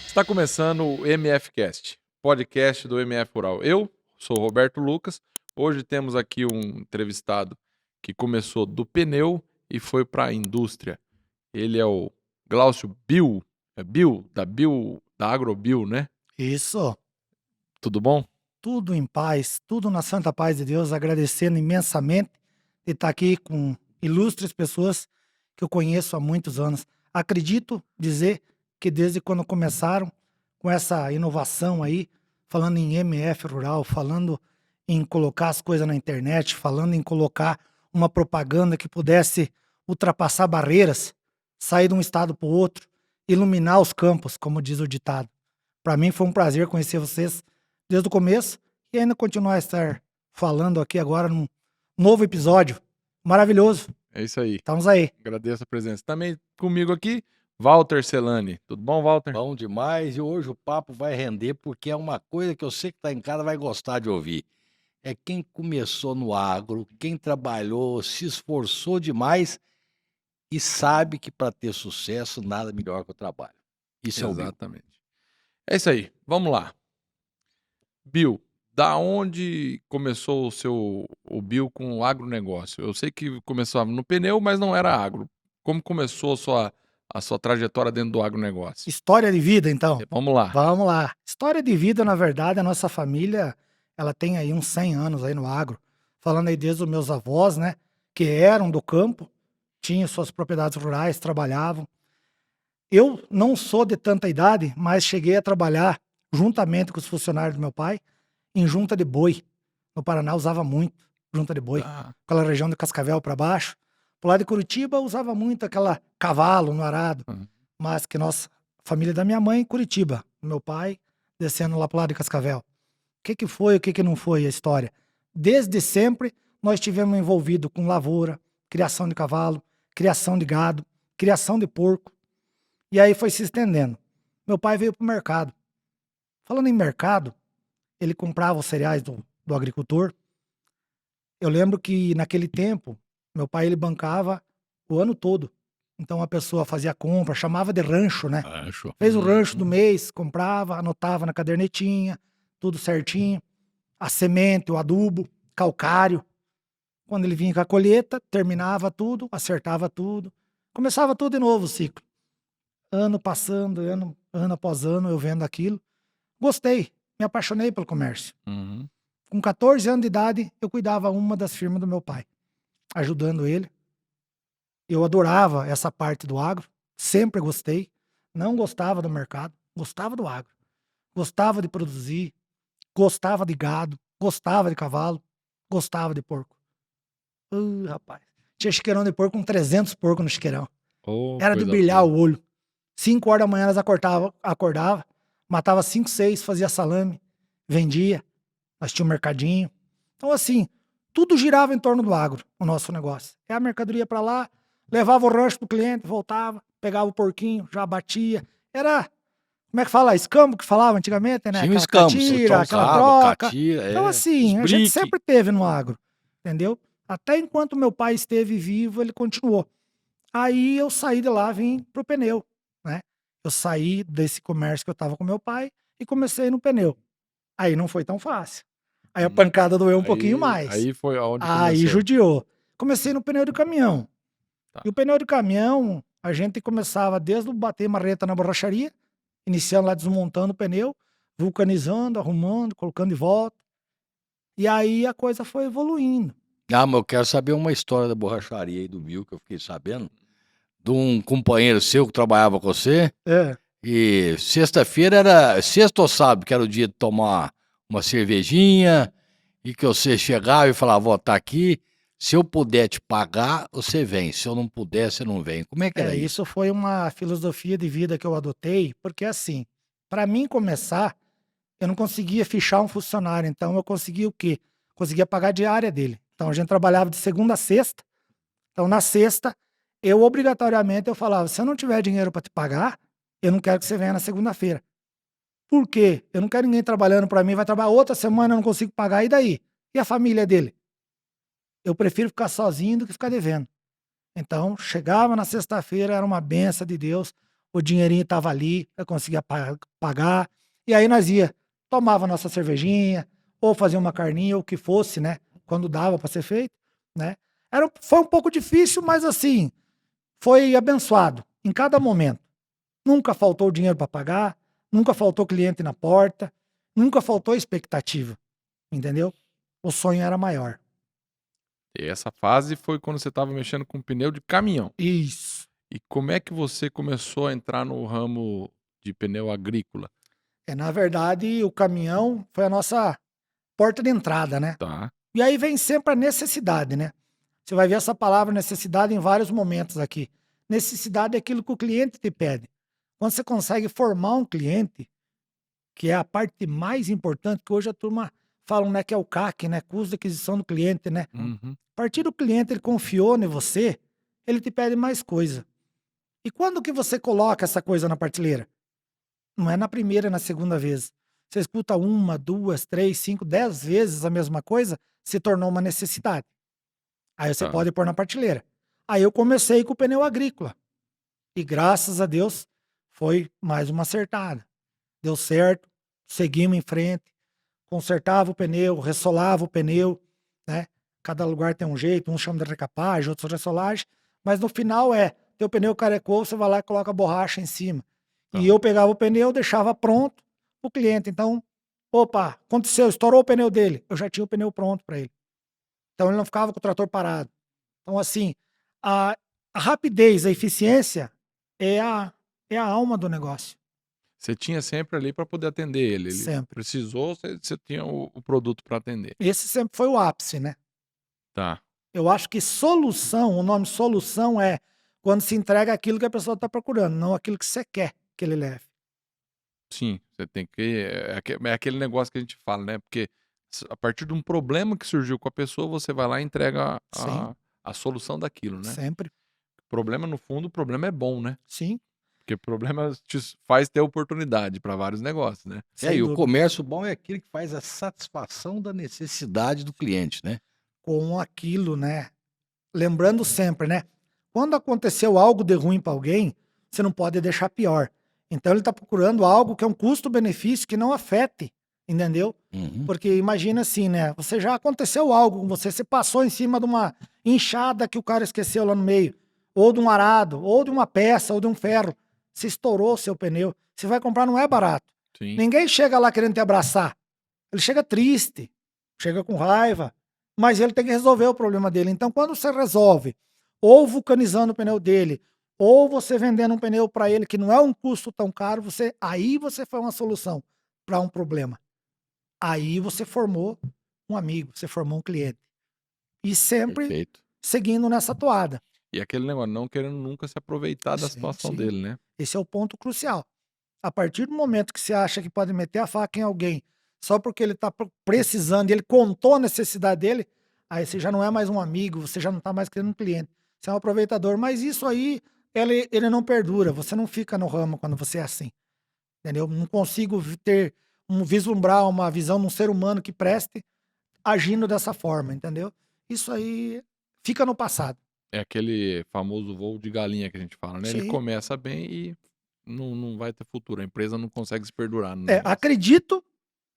Está começando o MFcast, podcast do MF Rural. Eu sou o Roberto Lucas. Hoje temos aqui um entrevistado que começou do pneu e foi para a indústria. Ele é o Glaucio Bill, da Agrobio, né? Isso, Tudo bom? tudo em paz, tudo na santa paz de Deus, agradecendo imensamente de estar aqui com ilustres pessoas que eu conheço há muitos anos. Acredito dizer que desde quando começaram com essa inovação aí, falando em MF rural, falando em colocar as coisas na internet, falando em colocar uma propaganda que pudesse ultrapassar barreiras, sair de um estado para o outro, iluminar os campos, como diz o ditado. Para mim foi um prazer conhecer vocês desde o começo e ainda continuar a estar falando aqui agora num novo episódio maravilhoso. É isso aí. Estamos aí. Agradeço a presença. Também comigo aqui, Walter Celani. Tudo bom, Walter? Bom demais, e hoje o papo vai render porque é uma coisa que eu sei que está em casa vai gostar de ouvir. É quem começou no agro, quem trabalhou, se esforçou demais e sabe que para ter sucesso nada melhor que o trabalho. Isso é o Bill. Exatamente. É isso aí. Vamos lá. Bill, da onde começou o Bill com o agronegócio? Eu sei que começava no pneu, mas não era agro. Como começou a sua trajetória dentro do agronegócio? História de vida, então. Vamos lá. Vamos lá. História de vida, na verdade, a nossa família, ela tem aí uns 100 anos aí no agro. Falando aí desde os meus avós, né? Que eram do campo, tinham suas propriedades rurais, trabalhavam. Eu não sou de tanta idade, mas cheguei a trabalhar juntamente com os funcionários do meu pai em junta de boi. No Paraná usava muito junta de boi. Tá. Aquela região de Cascavel para baixo. Pro lado de Curitiba usava muito aquela cavalo no arado. Uhum. Mas que nossa família da minha mãe, Curitiba. Meu pai descendo lá pro lado de Cascavel. O que foi, o que não foi a história? Desde sempre nós tivemos envolvido com lavoura, criação de cavalo, criação de gado, criação de porco. E aí foi se estendendo. Meu pai veio pro mercado. Falando em mercado, ele comprava os cereais do agricultor. Eu lembro que naquele tempo, meu pai ele bancava o ano todo. Então a pessoa fazia compra, chamava de rancho, né? Acho. Fez o rancho do mês, comprava, anotava na cadernetinha, tudo certinho. A semente, o adubo, calcário. Quando ele vinha com a colheita, terminava tudo, acertava tudo. Começava tudo de novo o ciclo. Ano passando, ano após ano, eu vendo aquilo. Gostei, me apaixonei pelo comércio. Uhum. Com 14 anos de idade, eu cuidava uma das firmas do meu pai, ajudando ele. Eu adorava essa parte do agro, sempre gostei. Não gostava do mercado, gostava do agro. Gostava de produzir, gostava de gado, gostava de cavalo, gostava de porco. Rapaz, tinha chiqueirão de porco com 300 porcos no chiqueirão. Oh, Era de coisa brilhar boa. o olho. 5 horas da manhã elas acordava, matava 5, 6, fazia salame, vendia. Nós tínhamos um mercadinho. Então, assim, tudo girava em torno do agro, o nosso negócio. É a mercadoria para lá, levava o rancho pro cliente, voltava, pegava o porquinho, já batia. Era, como é que fala? Escambo que falava antigamente, né? Tinha um Aquela escambo, catira, aquela usava, troca. catira, Então, assim, a gente esbrique. sempre teve no agro, entendeu? Até enquanto meu pai esteve vivo, ele continuou. Aí eu saí de lá, vim pro pneu, né? Eu saí desse comércio que eu tava com meu pai e comecei no pneu. Aí não foi tão fácil. Aí a pancada doeu um pouquinho mais. Aí foi aonde Aí começou. judiou. Comecei no pneu de caminhão. Tá. E o pneu de caminhão, a gente começava desde o bater marreta na borracharia, iniciando lá desmontando o pneu, vulcanizando, arrumando, colocando de volta. E aí a coisa foi evoluindo. Ah, mas eu quero saber uma história da borracharia aí do Bill, que eu fiquei sabendo, de um companheiro seu que trabalhava com você, É. e sexta-feira era, sexta ou sábado, que era o dia de tomar uma cervejinha, e que você chegava e falava, ó, tá aqui, se eu puder te pagar, você vem, se eu não puder, você não vem. Como é que era isso? Isso foi uma filosofia de vida que eu adotei, porque assim, para mim começar, eu não conseguia fichar um funcionário, então eu conseguia o quê? Conseguia pagar a diária dele. Então a gente trabalhava de segunda a sexta. Então na sexta, eu obrigatoriamente eu falava, se eu não tiver dinheiro para te pagar, eu não quero que você venha na segunda-feira. Por quê? Eu não quero ninguém trabalhando para mim, vai trabalhar outra semana, eu não consigo pagar, e daí? E a família dele? eu prefiro ficar sozinho do que ficar devendo. Então, chegava na sexta-feira, era uma benção de Deus, o dinheirinho estava ali, eu conseguia pagar, e aí nós tomava nossa cervejinha, ou fazia uma carninha, ou o que fosse, né? Quando dava para ser feito, né? Foi um pouco difícil, mas assim, foi abençoado em cada momento. Nunca faltou dinheiro para pagar, nunca faltou cliente na porta, nunca faltou expectativa, entendeu? O sonho era maior. E essa fase foi quando você estava mexendo com pneu de caminhão. Isso. E como é que você começou a entrar no ramo de pneu agrícola? Na verdade, o caminhão foi a nossa porta de entrada, né? Tá. E aí vem sempre a necessidade, né? Você vai ver essa palavra necessidade em vários momentos aqui. Necessidade é aquilo que o cliente te pede. Quando você consegue formar um cliente, que é a parte mais importante, que hoje a turma fala, né, que é o CAC, né? Custo de aquisição do cliente, né? Uhum. A partir do cliente, ele confiou em você, ele te pede mais coisa. E quando que você coloca essa coisa na prateleira? Não é na primeira, na segunda vez. Você escuta 1, 2, 3, 5, 10 vezes a mesma coisa, se tornou uma necessidade. Aí você Tá. pode pôr na prateleira. Aí eu comecei com o pneu agrícola. E graças a Deus foi mais uma acertada. Deu certo, seguimos em frente, consertava o pneu, ressolava o pneu, né? Cada lugar tem um jeito, uns chamam de recapagem, outros ressolagem, mas no final teu pneu carecou, você vai lá e coloca a borracha em cima. Tá. E eu pegava o pneu, deixava pronto o cliente. Então, opa, aconteceu, estourou o pneu dele, eu já tinha o pneu pronto para ele. Então ele não ficava com o trator parado. Então, assim, a rapidez, a eficiência é a alma do negócio. Você tinha sempre ali para poder atender ele. Ele Sempre. precisou, você tinha o produto para atender. Esse sempre foi o ápice, né? Tá. Eu acho que solução, o nome solução é quando se entrega aquilo que a pessoa está procurando, não aquilo que você quer que ele leve. Sim, você tem que. É aquele negócio que a gente fala, né? Porque a partir de um problema que surgiu com a pessoa, você vai lá e entrega Sim, a solução daquilo, né? sempre. Problema, no fundo, o problema é bom, né? Sim, Porque o problema te faz ter oportunidade para vários negócios, né? E sem o dúvida. comércio bom é aquele que faz a satisfação da necessidade do cliente, né? Com aquilo, né? Lembrando sempre, né? Quando aconteceu algo de ruim para alguém, você não pode deixar pior. Então ele está procurando algo que é um custo-benefício que não afete, entendeu? Uhum. Porque imagina assim, né? Você já aconteceu algo com você, você passou em cima de uma enxada que o cara esqueceu lá no meio, ou de um arado, ou de uma peça, ou de um ferro. Você estourou o seu pneu. Você vai comprar, não é barato. Sim. Ninguém chega lá querendo te abraçar. Ele chega triste, chega com raiva, mas ele tem que resolver o problema dele. Então, quando você resolve, ou vulcanizando o pneu dele, ou você vendendo um pneu para ele que não é um custo tão caro, aí você foi uma solução para um problema. Aí você formou um amigo, você formou um cliente. E sempre Perfeito. seguindo nessa toada. E aquele negócio, não querendo nunca se aproveitar da Sim, situação sim. dele, né? Esse é o ponto crucial. A partir do momento que você acha que pode meter a faca em alguém só porque ele está precisando e ele contou a necessidade dele, aí você já não é mais um amigo, você já não está mais querendo um cliente. Você é um aproveitador. Mas isso aí, ele não perdura. Você não fica no ramo quando você é assim. Entendeu? Não consigo vislumbrar uma visão de um ser humano que preste agindo dessa forma, entendeu? Isso aí fica no passado. É aquele famoso voo de galinha que a gente fala, né? Ele Sim. começa bem e não vai ter futuro. A empresa não consegue se perdurar no negócio.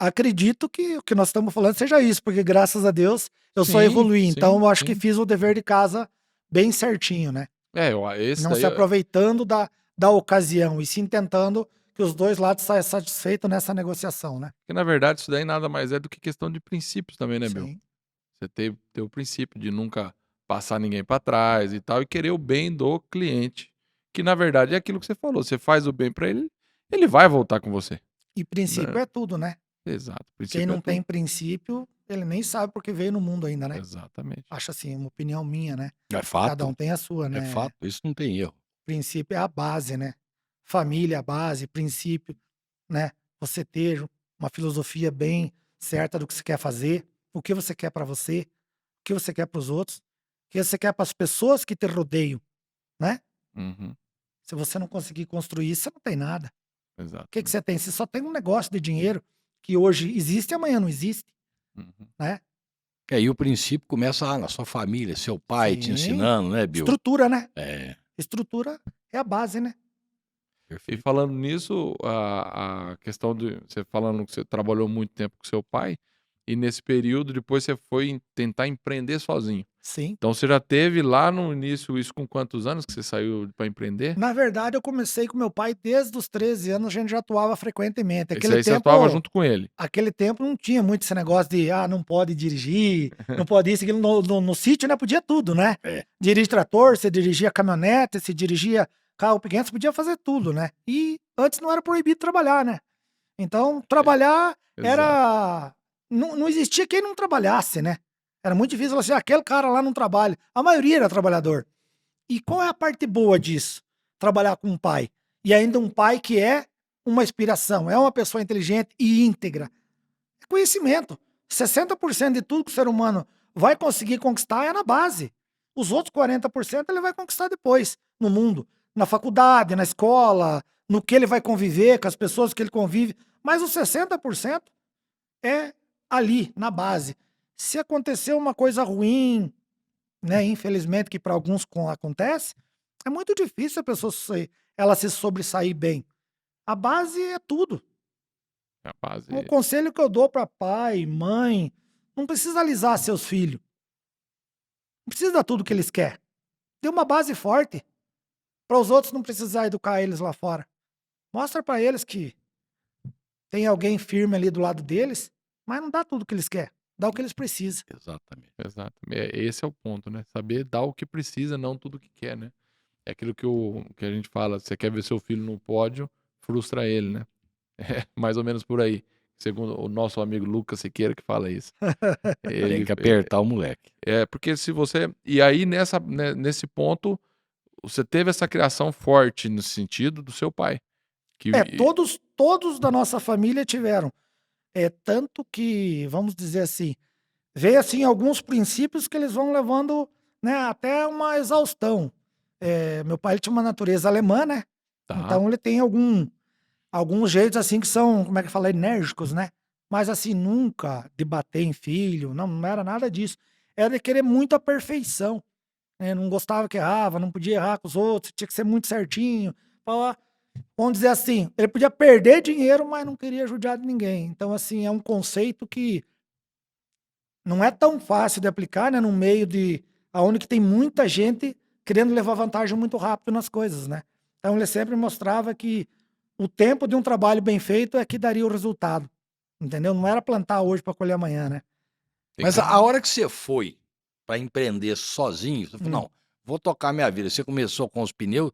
Acredito que o que nós estamos falando seja isso, porque graças a Deus eu só Sim, evoluí. sim, Então eu acho que sim. fiz o dever de casa bem certinho, né? Esse Não daí se aproveitando da ocasião e sim tentando que os dois lados saiam satisfeitos nessa negociação, né? porque, na verdade, isso daí nada mais é do que questão de princípios também, né, Bill? Sim, Você ter o princípio de nunca passar ninguém para trás e tal, e querer o bem do cliente. Que, na verdade, é aquilo que você falou. Você faz o bem para ele, ele vai voltar com você. e princípio Né? é tudo, né? Exato. Quem Princípio não é tem tudo. princípio, ele nem sabe porque veio no mundo ainda, né? Exatamente. Acho assim, uma opinião minha, né? É Cada um fato. tem a sua, É né? fato. Isso não tem erro. Princípio é a base, né? Família é a base, princípio, né? Você ter uma filosofia bem certa do que você quer fazer, o que você quer para você, o que você quer para os outros, o que você quer para as pessoas que te rodeiam, né? Uhum. Se você não conseguir construir isso, você não tem nada. Exato. O que você tem? Você só tem um negócio de dinheiro que hoje existe e amanhã não existe, Uhum. né? Que aí o princípio começa lá na sua família, seu pai te Sim. ensinando, né, Bill? Estrutura, né? É, Estrutura é a base, né? E perfeito. falando nisso, a questão de você falando que você trabalhou muito tempo com seu pai, e nesse período depois você foi tentar empreender sozinho. Sim. Então você já teve lá no início isso com quantos anos que você saiu para empreender? Na verdade, eu comecei com meu pai desde os 13 anos, a gente já atuava frequentemente. Esse aí você atuava junto com ele. Aquele tempo não tinha muito esse negócio de, não pode dirigir, não pode isso, aquilo. No sítio, né, podia tudo, né? É. Dirige trator, você dirigia caminhonete, você dirigia carro pequeno, você podia fazer tudo, né? E antes não era proibido trabalhar, né? Então, trabalhar Exato. era... Não existia quem não trabalhasse, né? Era muito difícil falar assim, aquele cara lá não trabalha. A maioria era trabalhador. E qual é a parte boa disso? Trabalhar com um pai. E ainda um pai que é uma inspiração, é uma pessoa inteligente e íntegra. É conhecimento. 60% de tudo que o ser humano vai conseguir conquistar é na base. Os outros 40% ele vai conquistar depois, no mundo. Na faculdade, na escola, no que ele vai conviver, com as pessoas que ele convive. Mas os 60% é ali, na base. Se acontecer uma coisa ruim, né, infelizmente que para alguns acontece, é muito difícil a pessoa ela se sobressair bem. A base é tudo. A base. Um conselho que eu dou para pai, mãe, não precisa alisar seus filhos. Não precisa dar tudo que eles querem. Dê uma base forte para os outros não precisar educar eles lá fora. Mostra para eles que tem alguém firme ali do lado deles, mas não dá tudo que eles querem. Dá o que eles precisam. Exatamente. Exato. Esse é o ponto, né? Saber dar o que precisa, não tudo o que quer, né? É aquilo que a gente fala, você quer ver seu filho no pódio, frustra ele, né? É mais ou menos por aí. Segundo o nosso amigo Lucas Siqueira que fala isso. Tem que apertar o moleque. Porque se você... E aí, nesse ponto, você teve essa criação forte no sentido do seu pai. Que, Todos da nossa família tiveram. Tanto que, vamos dizer assim, veio assim alguns princípios que eles vão levando, né, até uma exaustão. Meu pai ele tinha uma natureza alemã, né? Tá. Então ele tem alguns jeitos assim que são, como é que fala, enérgicos, né? Mas assim, nunca de bater em filho, não era nada disso. Era de querer muito a perfeição, né? Não gostava que errava, não podia errar com os outros, tinha que ser muito certinho. Vamos dizer assim, ele podia perder dinheiro, mas não queria judiar de ninguém. Então, assim, é um conceito que não é tão fácil de aplicar, né, no meio de aonde que tem muita gente querendo levar vantagem muito rápido nas coisas, né? Então ele sempre mostrava que o tempo de um trabalho bem feito é que daria o resultado, entendeu? Não era plantar hoje para colher amanhã, né? Mas a hora que você foi para empreender sozinho, você falou, não, vou tocar minha vida. Você começou com os pneus,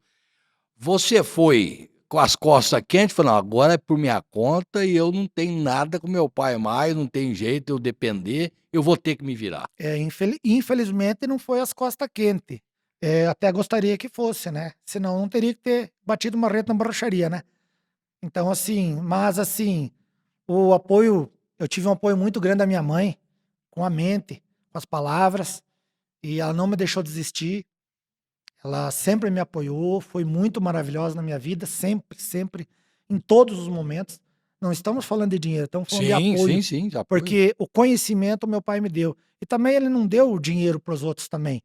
você foi com as costas quentes, falou, não, agora é por minha conta e eu não tenho nada com meu pai mais, não tem jeito eu depender, eu vou ter que me virar. Infelizmente não foi as costas quentes. Até gostaria que fosse, né? Senão não teria que ter batido uma reta na borracharia, né? Então, assim, mas assim, eu tive um apoio muito grande da minha mãe, com a mente, com as palavras, e ela não me deixou desistir. Ela sempre me apoiou, foi muito maravilhosa na minha vida, sempre, sempre, em todos os momentos. Não estamos falando de dinheiro, estamos falando de apoio. Sim, de apoio. Porque o conhecimento meu pai me deu. E também ele não deu o dinheiro para os outros também.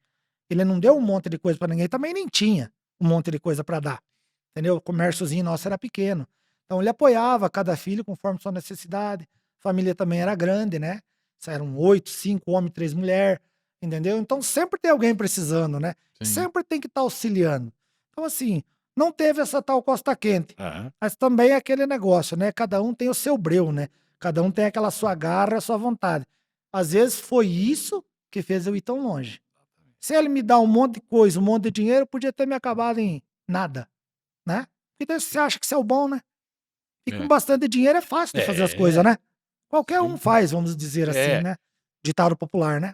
Ele não deu um monte de coisa para ninguém, também nem tinha um monte de coisa para dar. Entendeu? O comérciozinho nosso era pequeno. Então ele apoiava cada filho conforme sua necessidade. A família também era grande, né? Eram 8, 5 homens, 3 mulheres, entendeu? Então sempre tem alguém precisando, né? Sim. Sempre tem que estar auxiliando. Então assim, não teve essa tal costa quente. Aham. Mas também é aquele negócio, né? Cada um tem o seu breu, né? Cada um tem aquela sua garra, a sua vontade. Às vezes foi isso que fez eu ir tão longe. Se ele me dá um monte de coisa, um monte de dinheiro, podia ter me acabado em nada, né? Porque daí você acha que você é o bom, né? E com bastante dinheiro é fácil de fazer as coisas, né? Qualquer um faz, vamos dizer assim, né? Ditado popular, né?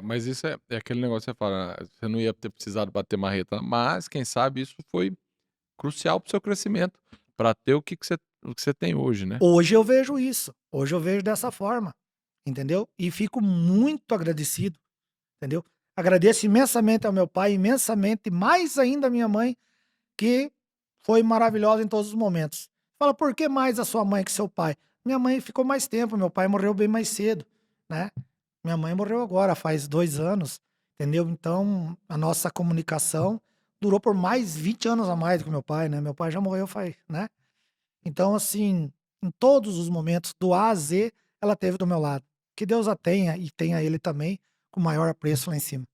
Mas isso é aquele negócio que você fala, você não ia ter precisado bater marreta, mas quem sabe isso foi crucial para o seu crescimento, para ter o que você tem hoje, né? Hoje eu vejo isso. Hoje eu vejo dessa forma, entendeu? E fico muito agradecido, entendeu? Agradeço imensamente ao meu pai, imensamente, mais ainda a minha mãe, que foi maravilhosa em todos os momentos. Fala, por que mais a sua mãe que seu pai? Minha mãe ficou mais tempo, meu pai morreu bem mais cedo, né? Minha mãe morreu agora, faz 2 anos, entendeu? Então, a nossa comunicação durou por mais 20 anos a mais do que meu pai, né? Meu pai já morreu faz, né? Então, assim, em todos os momentos, do A a Z, ela teve do meu lado. Que Deus a tenha e tenha ele também com maior apreço lá em cima.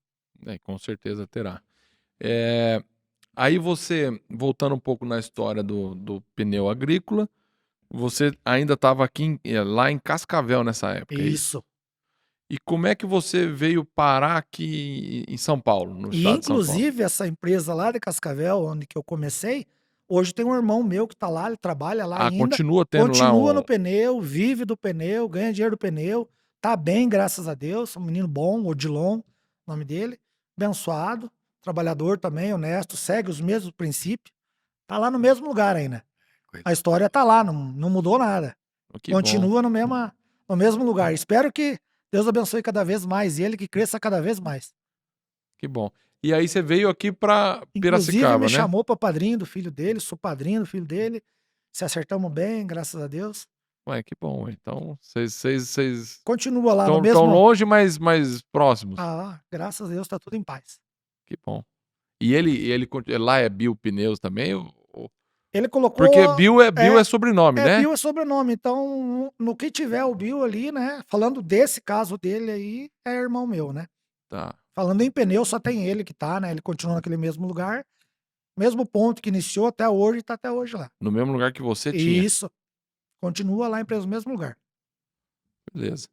Com certeza terá. É, aí você, voltando um pouco na história do pneu agrícola, você ainda estava aqui lá em Cascavel nessa época, é isso? Isso. E como é que você veio parar aqui em São Paulo, no E estado de São Paulo? inclusive essa empresa lá de Cascavel, onde que eu comecei, hoje tem um irmão meu que tá lá, ele trabalha lá ainda, Continua tendo lá continua no pneu, vive do pneu, ganha dinheiro do pneu, tá bem, graças a Deus, um menino bom, Odilon, o nome dele, abençoado, trabalhador também, honesto, segue os mesmos princípios, tá lá no mesmo lugar ainda. A história tá lá, não mudou nada. Que bom, Continua no mesmo lugar. Espero que Deus abençoe cada vez mais ele, que cresça cada vez mais. que bom. E aí você veio aqui para Inclusive, Piracicaba, me né? chamou para padrinho do filho dele, sou padrinho do filho dele. Se acertamos bem, graças a Deus. Ué, que bom. Então, vocês Continua lá no tão mesmo. longe, mas próximos. Graças a Deus tá tudo em paz. Que bom. E ele lá é Bio Pneus também? Ele colocou. Porque Bio é sobrenome, né? Bill é sobrenome. Então, no que tiver o Bill ali, né? Falando desse caso dele aí, é irmão meu, né? Tá. Falando em pneu, só tem ele que tá, né? Ele continua naquele mesmo lugar. Mesmo ponto que iniciou até hoje, tá até hoje lá. No mesmo lugar que você tinha. Isso. Continua lá no mesmo lugar. Beleza.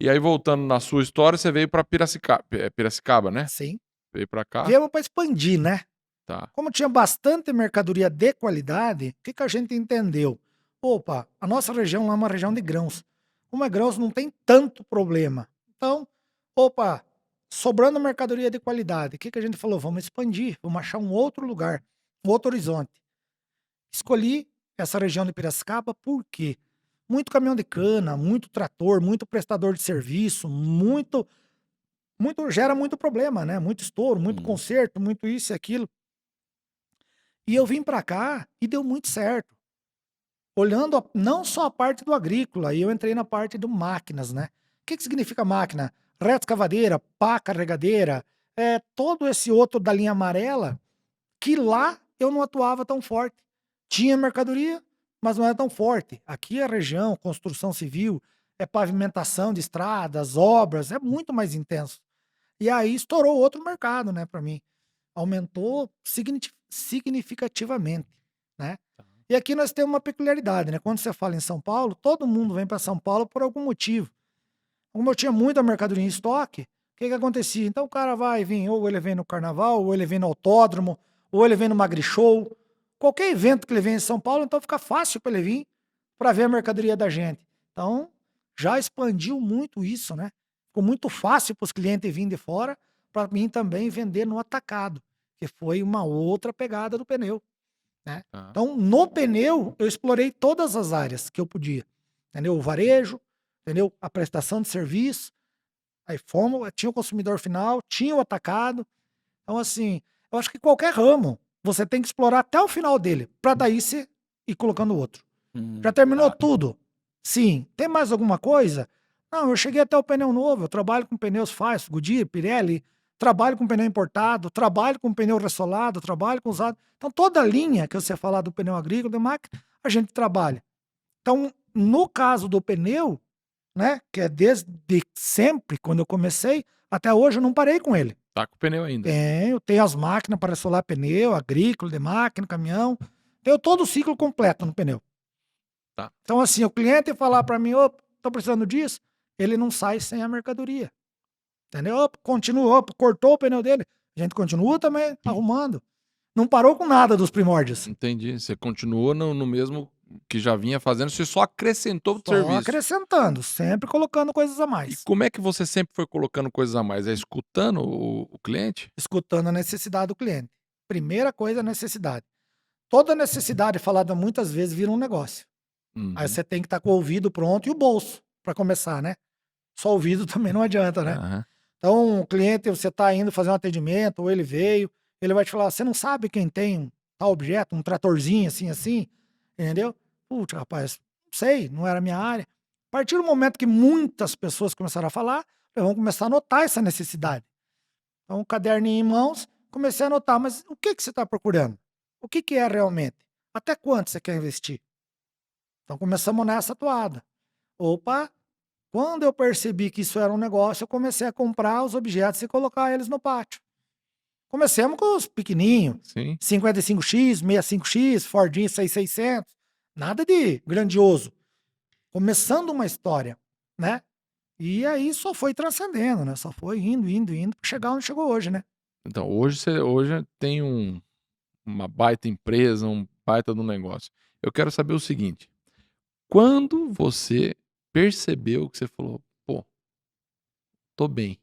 E aí, voltando na sua história, você veio para Piracicaba, né? Sim. Veio para cá. Viemos para expandir, né? Tá. Como tinha bastante mercadoria de qualidade, o que a gente entendeu? Opa, a nossa região lá é uma região de grãos. Como é grãos, não tem tanto problema. Então, opa, sobrando mercadoria de qualidade, o que a gente falou? Vamos expandir, vamos achar um outro lugar, um outro horizonte. Escolhi essa região de Piracicaba por quê? Muito caminhão de cana, muito trator, muito prestador de serviço, gera muito problema, né? Muito estouro, muito conserto, muito isso e aquilo. E eu vim para cá e deu muito certo. Olhando não só a parte do agrícola, aí eu entrei na parte do máquinas, né? O que significa máquina? Reta escavadeira, pá carregadeira, todo esse outro da linha amarela, que lá eu não atuava tão forte. Tinha mercadoria, mas não era tão forte. Aqui a região, construção civil, pavimentação de estradas, obras, é muito mais intenso. E aí estourou outro mercado, né, para mim. Aumentou significativamente, né? E aqui nós temos uma peculiaridade, né? Quando você fala em São Paulo, todo mundo vem para São Paulo por algum motivo. Como eu tinha muita mercadoria em estoque, o que acontecia? Então o cara vai vir, ou ele vem no carnaval, ou ele vem no autódromo, ou ele vem no Magrishow. Qualquer evento que ele vem em São Paulo, então fica fácil para ele vir para ver a mercadoria da gente. Então, já expandiu muito isso, né? Ficou muito fácil para os clientes virem de fora, para mim também vender no atacado, que foi uma outra pegada do pneu, né? Então, no pneu, eu explorei todas as áreas que eu podia, entendeu? O varejo, entendeu? A prestação de serviço, aí tinha o consumidor final, tinha o atacado. Então, assim, eu acho que qualquer ramo, você tem que explorar até o final dele, para daí você ir colocando outro. Já terminou tudo? Sim. Tem mais alguma coisa? Não, eu cheguei até o pneu novo, eu trabalho com pneus Firestone, Goodyear, Pirelli, trabalho com pneu importado, trabalho com pneu ressolado, trabalho com usado. Então, toda a linha que você falar do pneu agrícola, de máquina, a gente trabalha. Então, no caso do pneu, né, que é desde sempre, quando eu comecei, até hoje eu não parei com ele. Tá com o pneu ainda? Tenho as máquinas para ressolar pneu, agrícola, de máquina, caminhão. Tenho todo o ciclo completo no pneu. Tá. Então, assim, o cliente falar para mim, tô precisando disso, ele não sai sem a mercadoria. Entendeu? Continua, cortou o pneu dele, a gente continua também arrumando. Não parou com nada dos primórdios. Entendi. Você continuou no mesmo que já vinha fazendo, você só acrescentou o serviço. Só acrescentando, sempre colocando coisas a E mais. como é que você sempre foi colocando coisas a mais? É escutando o cliente? Escutando a necessidade do cliente. Primeira coisa, a necessidade. Toda necessidade falada muitas vezes vira um negócio. Aí você tem que estar com o ouvido pronto e o bolso, para começar, né? Só ouvido também não adianta, né? Aham. Então, o cliente, você está indo fazer um atendimento, ou ele veio, ele vai te falar, você não sabe quem tem um tal objeto, um tratorzinho assim, entendeu? Putz, rapaz, não sei, não era a minha área. A partir do momento que muitas pessoas começaram a falar, vamos começar a notar essa necessidade. Então, um caderninho em mãos, comecei a anotar, mas o que você está procurando? O que é realmente? Até quanto você quer investir? Então, começamos nessa toada. Opa, quando eu percebi que isso era um negócio, eu comecei a comprar os objetos e colocar eles no pátio. Comecemos com os pequenininhos, Sim. 55X, 65X, Fordinho 6600, nada de grandioso. Começando uma história, né? E aí só foi transcendendo, né? Só foi indo, pra chegar onde chegou hoje, né? Então, hoje tem uma baita empresa, um baita do negócio. Eu quero saber o seguinte: quando você percebeu que você falou, pô, tô bem,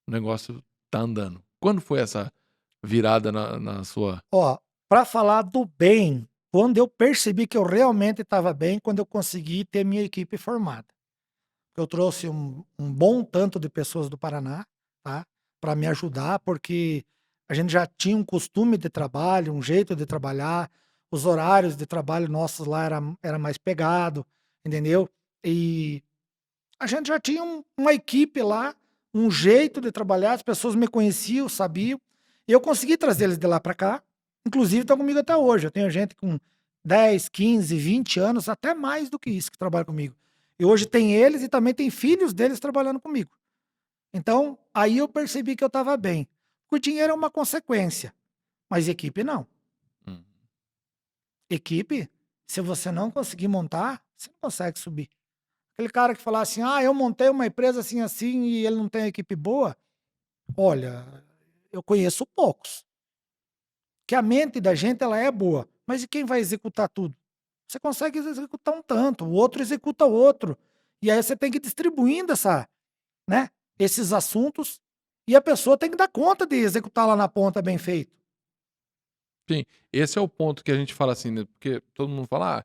o negócio tá andando? Quando foi essa virada na sua. Ó, pra falar do bem, quando eu percebi que eu realmente estava bem, quando eu consegui ter minha equipe formada. Eu trouxe um bom tanto de pessoas do Paraná, tá? Para me ajudar, porque a gente já tinha um costume de trabalho, um jeito de trabalhar, os horários de trabalho nossos lá era mais pegado, entendeu? E a gente já tinha uma equipe lá, um jeito de trabalhar, as pessoas me conheciam, sabiam, e eu consegui trazer eles de lá para cá, inclusive estão comigo até hoje. Eu tenho gente com 10, 15, 20 anos, até mais do que isso, que trabalha comigo. E hoje tem eles e também tem filhos deles trabalhando comigo. Então, aí eu percebi que eu estava bem. O dinheiro é uma consequência, mas equipe não. Hum. Equipe, se você não conseguir montar, você não consegue subir. Aquele cara que fala assim, eu montei uma empresa assim, assim, e ele não tem equipe boa. Olha, eu conheço poucos. Que a mente da gente, ela é boa. Mas e quem vai executar tudo? Você consegue executar um tanto, o outro executa outro. E aí você tem que ir distribuindo esses assuntos, e a pessoa tem que dar conta de executar lá na ponta bem feito. Sim, esse é o ponto que a gente fala assim, né? Porque todo mundo fala,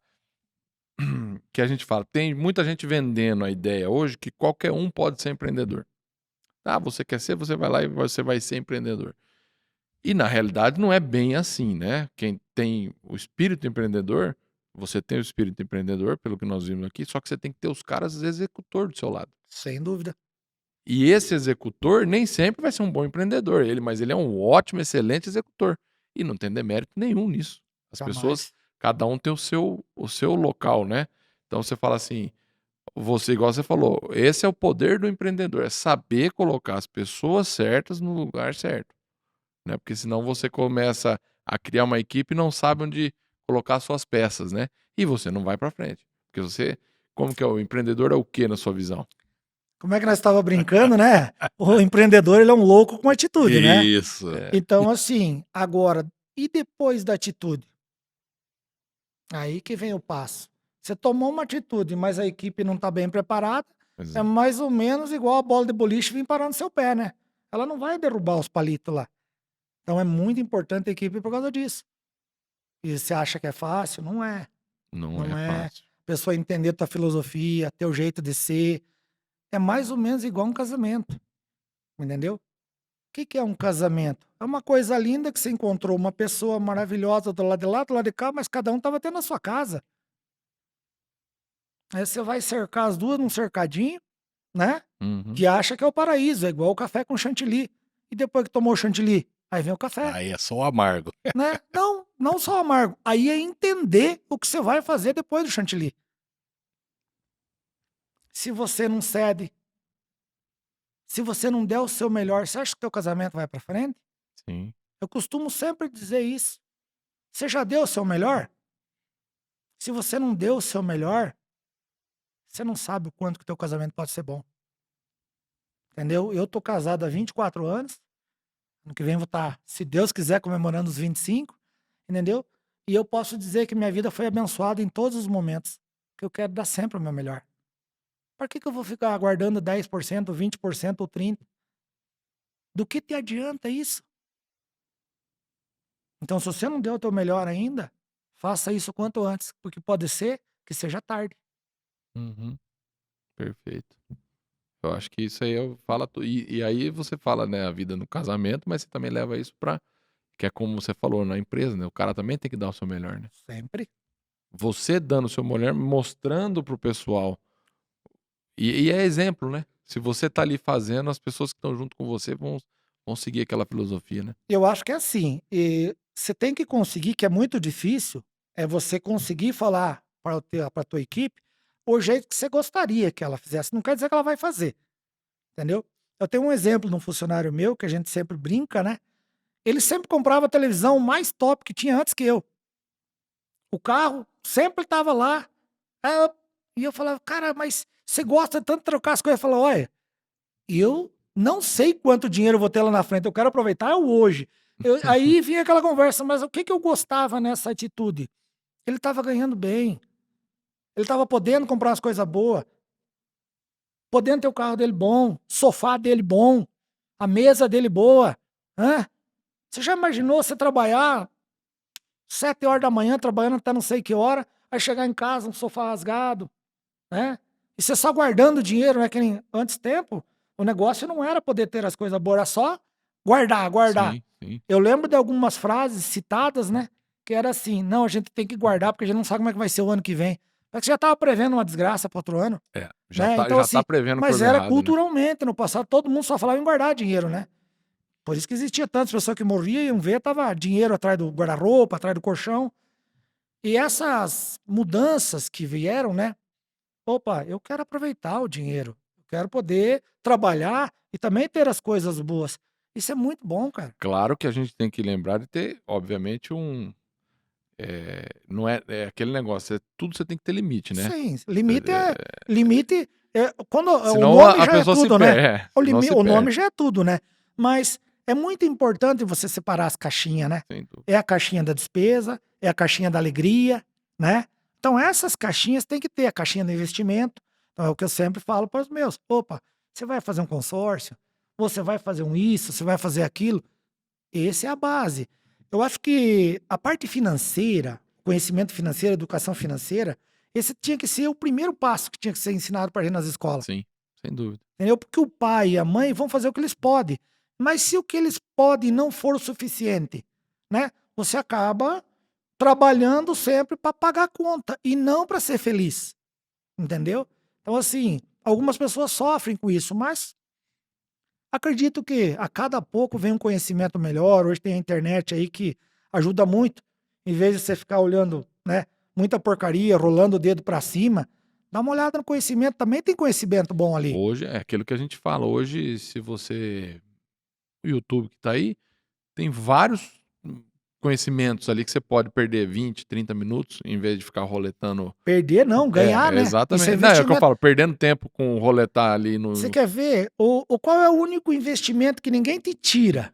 que a gente fala, tem muita gente vendendo a ideia hoje que qualquer um pode ser empreendedor. Ah, você quer ser, você vai lá e você vai ser empreendedor. E na realidade não é bem assim, né? Quem tem o espírito empreendedor, você tem o espírito empreendedor, pelo que nós vimos aqui, só que você tem que ter os caras executor do seu lado. Sem dúvida. E esse executor nem sempre vai ser um bom empreendedor, mas ele é um ótimo, excelente executor. E não tem demérito nenhum nisso. As pessoas, Jamais. cada um tem o seu local, né? Então você fala assim, você, igual você falou, esse é o poder do empreendedor, é saber colocar as pessoas certas no lugar certo, né? Porque senão você começa a criar uma equipe e não sabe onde colocar suas peças, né? E você não vai para frente. Porque você, como que é o empreendedor é o que na sua visão? Como é que nós estávamos brincando, né? O empreendedor, ele é um louco com atitude, né? Isso. Então, assim, agora, e depois da atitude? Aí que vem o passo. Você tomou uma atitude, mas a equipe não está bem preparada, Pois é mais ou menos igual a bola de boliche vir parar no seu pé, né? Ela não vai derrubar os palitos lá. Então é muito importante a equipe por causa disso. E você acha que é fácil? Não é. Não Não é é. fácil. A pessoa entender tua filosofia, teu jeito de ser. É mais ou menos igual um casamento. Entendeu? O que é um casamento? É uma coisa linda que você encontrou uma pessoa maravilhosa do lado de lá, do lado de cá, mas cada um estava tendo a sua casa. Aí você vai cercar as duas num cercadinho, né? Uhum. Que acha que é o paraíso, é igual o café com chantilly. E depois que tomou o chantilly, aí vem o café, Aí é só o amargo. né? Não, não só amargo. Aí é entender o que você vai fazer depois do chantilly. Se você não cede, se você não der o seu melhor, você acha que o teu casamento vai para frente? Sim. Eu costumo sempre dizer isso. Você já deu o seu melhor? Se você não deu o seu melhor, você não sabe o quanto que o teu casamento pode ser bom. Entendeu? Eu tô casado há 24 anos. Ano que vem vou estar, se Deus quiser, comemorando os 25, entendeu? E eu posso dizer que minha vida foi abençoada em todos os momentos, que eu quero dar sempre o meu melhor. Por que eu vou ficar aguardando 10%, 20% ou 30%? Do que te adianta isso? Então, se você não deu o teu melhor ainda, faça isso quanto antes, porque pode ser que seja tarde. Uhum. Perfeito. Eu acho que isso aí fala tudo. E aí você fala, né, a vida no casamento, mas você também leva isso pra. Que é como você falou na empresa, né? O cara também tem que dar o seu melhor, né? Sempre. Você dando o seu melhor, mostrando pro pessoal E é exemplo, né? Se você tá ali fazendo, as pessoas que estão junto com você vão seguir aquela filosofia, né? Eu acho que é assim, e você tem que conseguir, que é muito difícil, é você conseguir falar para a tua equipe o jeito que você gostaria que ela fizesse. Não quer dizer que ela vai fazer, entendeu? Eu tenho um exemplo de um funcionário meu, que a gente sempre brinca, né? Ele sempre comprava a televisão mais top que tinha antes que eu. O carro sempre estava lá. E eu falava, cara, mas você gosta tanto de trocar as coisas? Eu falava, olha, eu não sei quanto dinheiro eu vou ter lá na frente, eu quero aproveitar o hoje. Aí vinha aquela conversa, mas o que eu gostava nessa atitude? Ele estava ganhando bem, ele estava podendo comprar umas coisas boas, podendo ter o carro dele bom, sofá dele bom, a mesa dele boa. Hã? Você já imaginou você trabalhar 7 horas da manhã, trabalhando até não sei que hora, aí chegar em casa, um sofá rasgado, né? E você só guardando dinheiro, né? Que nem antes tempo, o negócio não era poder ter as coisas boas, era só guardar. Sim, sim. Eu lembro de algumas frases citadas, né? Que era assim, não, a gente tem que guardar porque a gente não sabe como é que vai ser o ano que vem. Mas que já estava prevendo uma desgraça para outro ano, É, né? já Então tá assim, prevendo mas coisa era errada, né? culturalmente, no passado todo mundo só falava em guardar dinheiro, né? Por isso que existia tantas pessoas que morriam e iam ver, tava dinheiro atrás do guarda-roupa, atrás do colchão. E essas mudanças que vieram, né? Opa, eu quero aproveitar o dinheiro. Eu quero poder trabalhar e também ter as coisas boas. Isso é muito bom, cara. Claro que a gente tem que lembrar de ter, obviamente, não é aquele negócio, tudo você tem que ter limite, né? Sim, limite É, é. Limite. Quando, o senão nome a já é pessoa se tudo, né? perde. Senão se O nome perde, já é tudo, né? Mas é muito importante você separar as caixinhas, né? sem dúvida. É a caixinha da despesa, é a caixinha da alegria, né? Então essas caixinhas tem que ter, a caixinha do investimento. Então é o que eu sempre falo para os meus. Opa, você vai fazer um consórcio, você vai fazer um isso, você vai fazer aquilo. Essa é a base. Eu acho que a parte financeira, conhecimento financeiro, educação financeira, esse tinha que ser o primeiro passo que tinha que ser ensinado para gente nas escolas. Sim, sem dúvida. Entendeu? Porque o pai e a mãe vão fazer o que eles podem. Mas se o que eles podem não for o suficiente, né? Você acaba trabalhando sempre para pagar a conta e não para ser feliz. Entendeu? Então, assim, algumas pessoas sofrem com isso, mas acredito que a cada pouco vem um conhecimento melhor. Hoje tem a internet aí que ajuda muito. Em vez de você ficar olhando, né, muita porcaria, rolando o dedo para cima, dá uma olhada no conhecimento. Também tem conhecimento bom ali. Hoje é aquilo que a gente fala. Hoje, se você. O YouTube que tá aí, tem vários conhecimentos ali que você pode perder 20, 30 minutos, em vez de ficar roletando. Perder não, ganhar, né? Isso Exatamente. é Não, é o que eu investimento. falo, perdendo tempo com roletar ali no Você quer ver qual é o único investimento que ninguém te tira?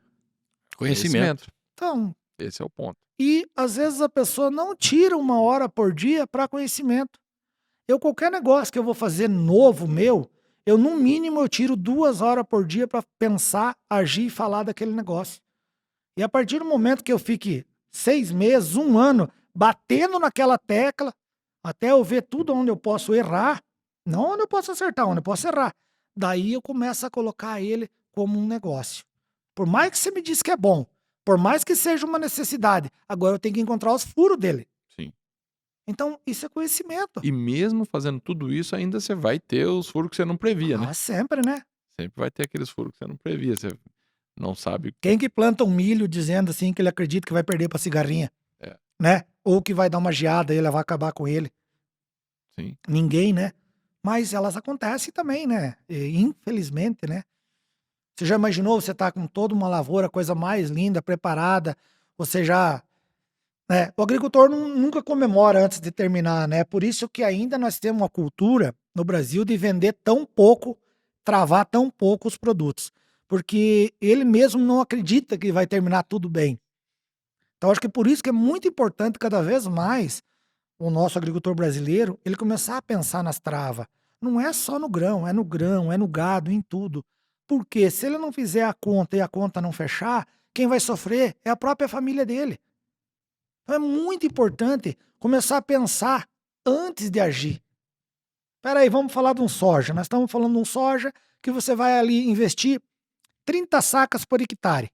Conhecimento. Então, Esse é o ponto. e às vezes a pessoa não tira 1 hora por dia para conhecimento. Qualquer negócio que eu vou fazer novo meu, no mínimo eu tiro 2 horas por dia para pensar, agir e falar daquele negócio. E a partir do momento que eu fique 6 meses, 1 ano, batendo naquela tecla, até eu ver tudo onde eu posso errar, não onde eu posso acertar, onde eu posso errar. Daí eu começo a colocar ele como um negócio. Por mais que você me diz que é bom, por mais que seja uma necessidade, agora eu tenho que encontrar os furos dele. Sim. Então, isso é conhecimento. E mesmo fazendo tudo isso, ainda você vai ter os furos que você não previa, né? Sempre, né? Sempre vai ter aqueles furos que você não previa. Você não sabe. Quem que planta um milho dizendo assim que ele acredita que vai perder pra cigarrinha? É. Né? Ou que vai dar uma geada e ela vai acabar com ele. Sim. Ninguém, né? Mas elas acontecem também, né? E, infelizmente, né? Você já imaginou você tá com toda uma lavoura, coisa mais linda, preparada, você já... Né? O agricultor nunca comemora antes de terminar, né? Por isso que ainda nós temos uma cultura no Brasil de vender tão pouco, travar tão pouco os produtos. Porque ele mesmo não acredita que vai terminar tudo bem. Então, acho que por isso que é muito importante cada vez mais o nosso agricultor brasileiro, ele começar a pensar nas travas. Não é só no grão, é no gado, em tudo. Porque se ele não fizer a conta e a conta não fechar, quem vai sofrer é a própria família dele. Então é muito importante começar a pensar antes de agir. Peraí, vamos falar de um soja. Nós estamos falando de um soja que você vai ali investir 30 sacas por hectare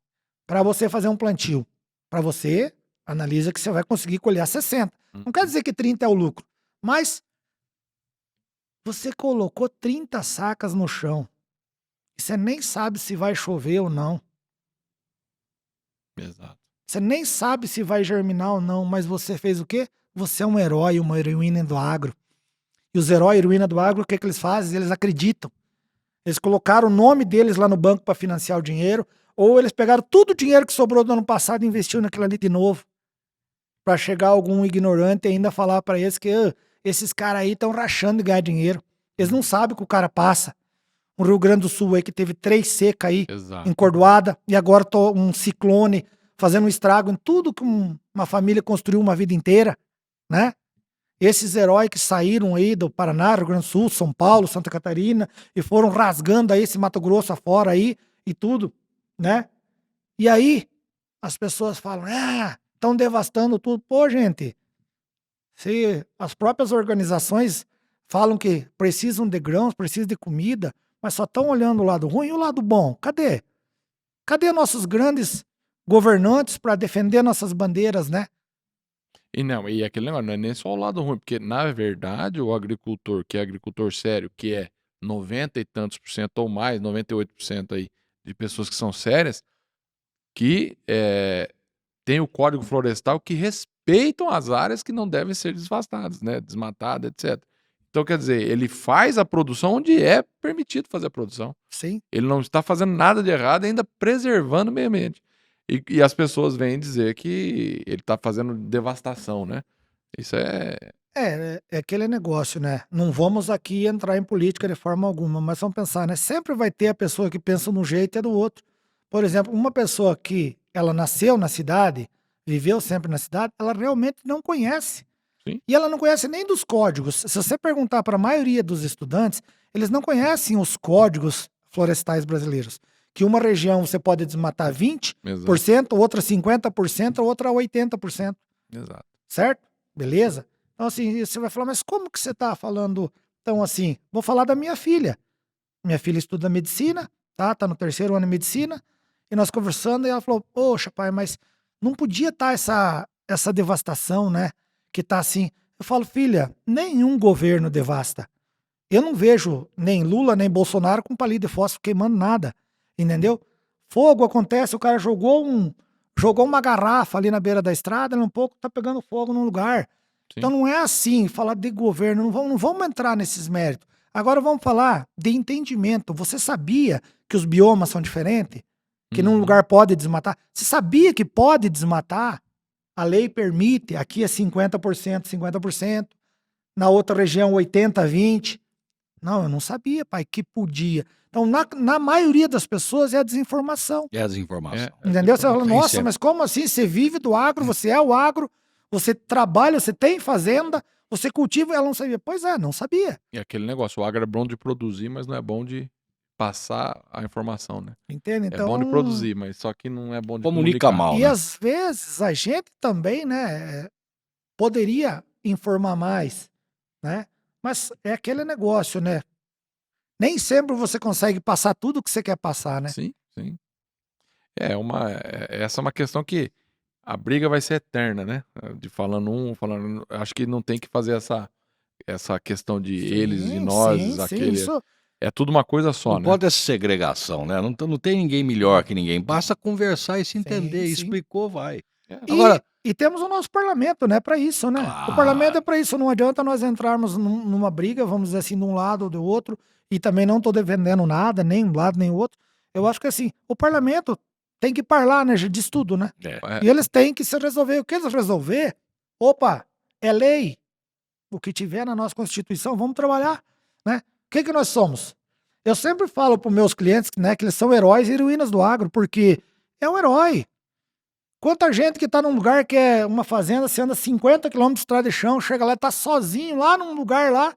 para você fazer um plantio. Para você, analisa que você vai conseguir colher 60. Não quer dizer que 30 é o lucro, mas Você colocou 30 sacas no chão. E você nem sabe se vai chover ou não. Exato. Você nem sabe se vai germinar ou não, mas você fez o quê? Você é um herói, uma heroína do agro. E os heróis e heroína do agro, o que eles fazem? Eles acreditam. Eles colocaram o nome deles lá no banco para financiar o dinheiro, ou eles pegaram todo o dinheiro que sobrou do ano passado e investiu naquilo ali de novo. Para chegar algum ignorante e ainda falar para eles que esses caras aí estão rachando de ganhar dinheiro. Eles não sabem o que o cara passa. O Rio Grande do Sul aí que teve 3 secas aí, Exato. encordoada, e agora um ciclone fazendo um estrago em tudo que uma família construiu uma vida inteira, né? Esses heróis que saíram aí do Paraná, Rio Grande do Sul, São Paulo, Santa Catarina, e foram rasgando aí esse Mato Grosso afora aí e tudo, né? E aí as pessoas falam, estão devastando tudo. Pô, gente, se as próprias organizações falam que precisam de grãos, precisam de comida, mas só estão olhando o lado ruim e o lado bom. Cadê? Cadê nossos grandes governantes para defender nossas bandeiras, né? E aquele negócio, não é nem só o lado ruim, porque na verdade o agricultor, que é agricultor sério, que é 90 e tantos por cento ou mais, 98% aí de pessoas que são sérias, que tem o Código Florestal que respeitam as áreas que não devem ser desvastadas, né? Desmatadas, etc. Então, quer dizer, ele faz a produção onde é permitido fazer a produção. Sim. Ele não está fazendo nada de errado, ainda preservando o meio ambiente. E as pessoas vêm dizer que ele está fazendo devastação, né? Isso É aquele negócio, né? Não vamos aqui entrar em política de forma alguma, mas vamos pensar, né? Sempre vai ter a pessoa que pensa de um jeito e é do outro. Por exemplo, uma pessoa que ela nasceu na cidade, viveu sempre na cidade, ela realmente não conhece. Sim. E ela não conhece nem dos códigos. Se você perguntar para a maioria dos estudantes, eles não conhecem os códigos florestais brasileiros. Que uma região você pode desmatar 20%, exato. outra 50%, outra 80%. Exato. Certo? Beleza? Então, assim, você vai falar, mas como que você está falando tão assim? Vou falar da minha filha. Minha filha estuda medicina, tá no 3º ano de medicina, e nós conversando, e ela falou, poxa, pai, mas não podia estar essa devastação, né? Que tá assim. Eu falo, filha, nenhum governo devasta. Eu não vejo nem Lula, nem Bolsonaro com palito de fósforo queimando nada, entendeu? Fogo acontece, o cara jogou uma garrafa ali na beira da estrada, um pouco tá pegando fogo num lugar. Sim. Então não é assim, falar de governo, não vamos entrar nesses méritos. Agora vamos falar de entendimento. Você sabia que os biomas são diferentes? Que num lugar pode desmatar? Você sabia que pode desmatar? A lei permite, aqui é 50%, 50%, na outra região 80%, 20%. Não, eu não sabia, pai, que podia. Então, na maioria das pessoas é a desinformação. É a desinformação. Entendeu? Você fala, nossa, mas como assim? Você vive do agro, você é o agro, você trabalha, você tem fazenda, você cultiva, ela não sabia. Pois é, não sabia. E aquele negócio, o agro é bom de produzir, mas não é bom de passar a informação, né? Entende? Então, é bom de produzir, mas só que não é bom de comunica comunicar. mal, E né? às vezes a gente também, né, poderia informar mais, né? Mas é aquele negócio, né? Nem sempre você consegue passar tudo o que você quer passar, né? Sim, sim. Essa é uma questão que a briga vai ser eterna, né? De falando. Acho que não tem que fazer essa questão de eles e nós, aquele. Isso. É tudo uma coisa só, não né? pode essa segregação, né? Não tem ninguém melhor que ninguém. Basta conversar e se entender. Sim. Explicou, vai. Agora, e temos o nosso parlamento, né? Para isso, né? Claro. O parlamento é para isso. Não adianta nós entrarmos numa briga, vamos dizer assim, de um lado ou do outro. E também não estou defendendo nada, nem um lado nem o outro. Eu acho que assim, o parlamento tem que falar, né? Disso tudo, né? E eles têm que se resolver. O que eles resolver, opa, é lei. O que tiver na nossa Constituição, vamos trabalhar, né? O que nós somos? Eu sempre falo para os meus clientes, né, que eles são heróis e heroínas do agro, porque é um herói. Quanta gente que tá num lugar que é uma fazenda, você anda 50 quilômetros de estrada de chão, chega lá e tá sozinho lá num lugar lá,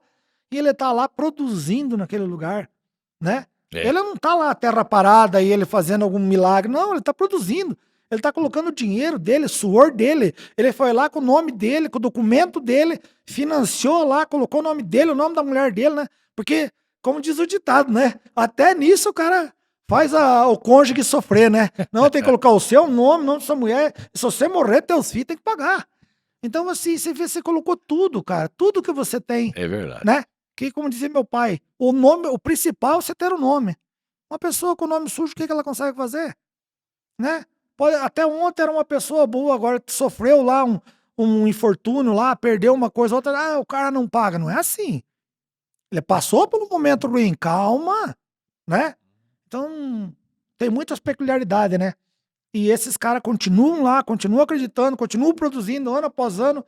e ele tá lá produzindo naquele lugar, né? Ele não tá lá terra parada e ele fazendo algum milagre, não, ele tá produzindo. Ele tá colocando o dinheiro dele, suor dele. Ele foi lá com o nome dele, com o documento dele, financiou lá, colocou o nome dele, o nome da mulher dele, né? Porque, como diz o ditado, né? Até nisso o cara faz o cônjuge sofrer, né? Não, tem que colocar o seu nome, o nome da sua mulher. E se você morrer, teus filhos tem que pagar. Então, assim, você colocou tudo, cara. Tudo que você tem. É verdade. Né? Que, como dizia meu pai, o principal é você ter o nome. Uma pessoa com nome sujo, o que ela consegue fazer? Né? Até ontem era uma pessoa boa, agora sofreu lá um infortúnio lá, perdeu uma coisa, outra, o cara não paga. Não é assim. Ele passou por um momento ruim, calma, né? Então, tem muitas peculiaridades, né? E esses caras continuam lá, continuam acreditando, continuam produzindo ano após ano.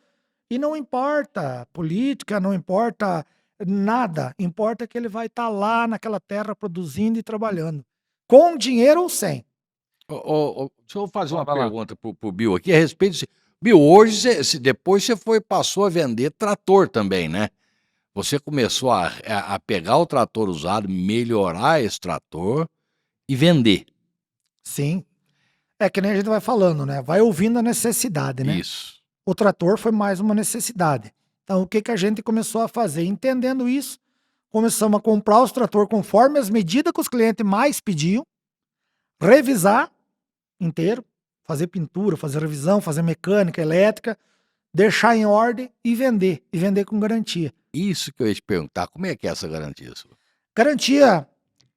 E não importa política, não importa nada. Importa que ele vai estar lá naquela terra produzindo e trabalhando. Com dinheiro ou sem. Deixa eu fazer uma Vai lá. pergunta pro Bill aqui a respeito disso. Bill, hoje, depois você passou a vender trator também, né? Você começou a pegar o trator usado, melhorar esse trator e vender. Sim. É que nem a gente vai falando, né? Vai ouvindo a necessidade, né? Isso. O trator foi mais uma necessidade. Então, o que a gente começou a fazer? Entendendo isso, começamos a comprar os tratores conforme as medidas que os clientes mais pediam, revisar inteiro, fazer pintura, fazer revisão, fazer mecânica, elétrica, deixar em ordem e vender com garantia. Isso que eu ia te perguntar, como é que é essa garantia sua? Garantia,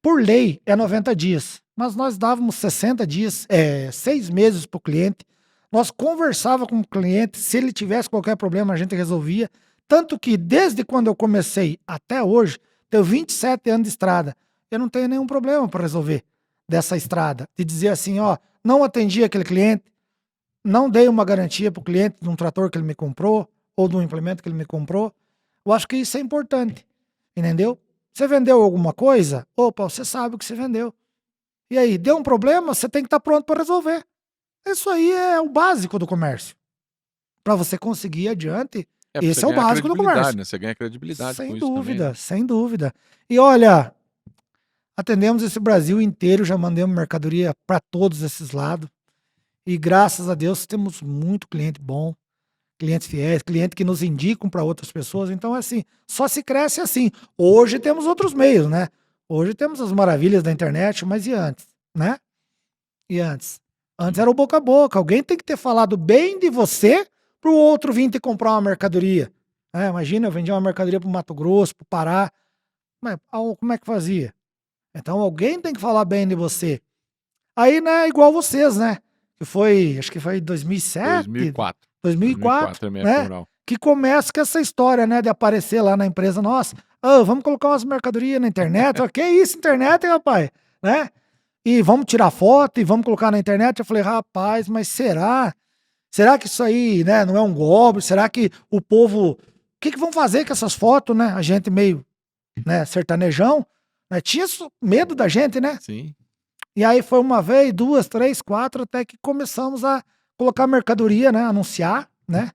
por lei, é 90 dias, mas nós dávamos 60 dias, 6 meses para o cliente. Nós conversava com o cliente, se ele tivesse qualquer problema, a gente resolvia. Tanto que, desde quando eu comecei até hoje, tenho 27 anos de estrada, eu não tenho nenhum problema para resolver dessa estrada. De dizer assim, não atendi aquele cliente, não dei uma garantia para o cliente de um trator que ele me comprou, ou de um implemento que ele me comprou. Eu acho que isso é importante, entendeu? Você vendeu alguma coisa? Opa, você sabe o que você vendeu. E aí, deu um problema, você tem que estar pronto para resolver. Isso aí é o básico do comércio. Para você conseguir ir adiante, esse é o básico do comércio. Né? Você ganha credibilidade Sem com dúvida, isso também, né? sem dúvida. E olha, atendemos esse Brasil inteiro, já mandamos mercadoria para todos esses lados. E graças a Deus temos muito cliente bom, clientes fiéis, clientes que nos indicam para outras pessoas. Então, assim, só se cresce assim. Hoje temos outros meios, né? Hoje temos as maravilhas da internet, mas e antes, né? E antes? Antes era o boca a boca. Alguém tem que ter falado bem de você para o outro vir te comprar uma mercadoria. Imagina, eu vendia uma mercadoria para o Mato Grosso, para o Pará. Mas como é que fazia? Então alguém tem que falar bem de você. Aí, né, igual vocês, né? Que foi, acho que foi 2007? 2004. 2004, MF né? Rural. Que começa com essa história, né, de aparecer lá na empresa nossa. Vamos colocar umas mercadorias na internet. Que isso, internet, hein, rapaz? Né? E vamos tirar foto e vamos colocar na internet. Eu falei, rapaz, mas será? Será que isso aí, né, não é um golpe? Será que o povo... O que vão fazer com essas fotos, né? A gente meio, né, sertanejão, né? Tinha medo da gente, né? Sim. E aí foi uma vez, 2, 3, 4, até que começamos a colocar mercadoria, né? Anunciar, né?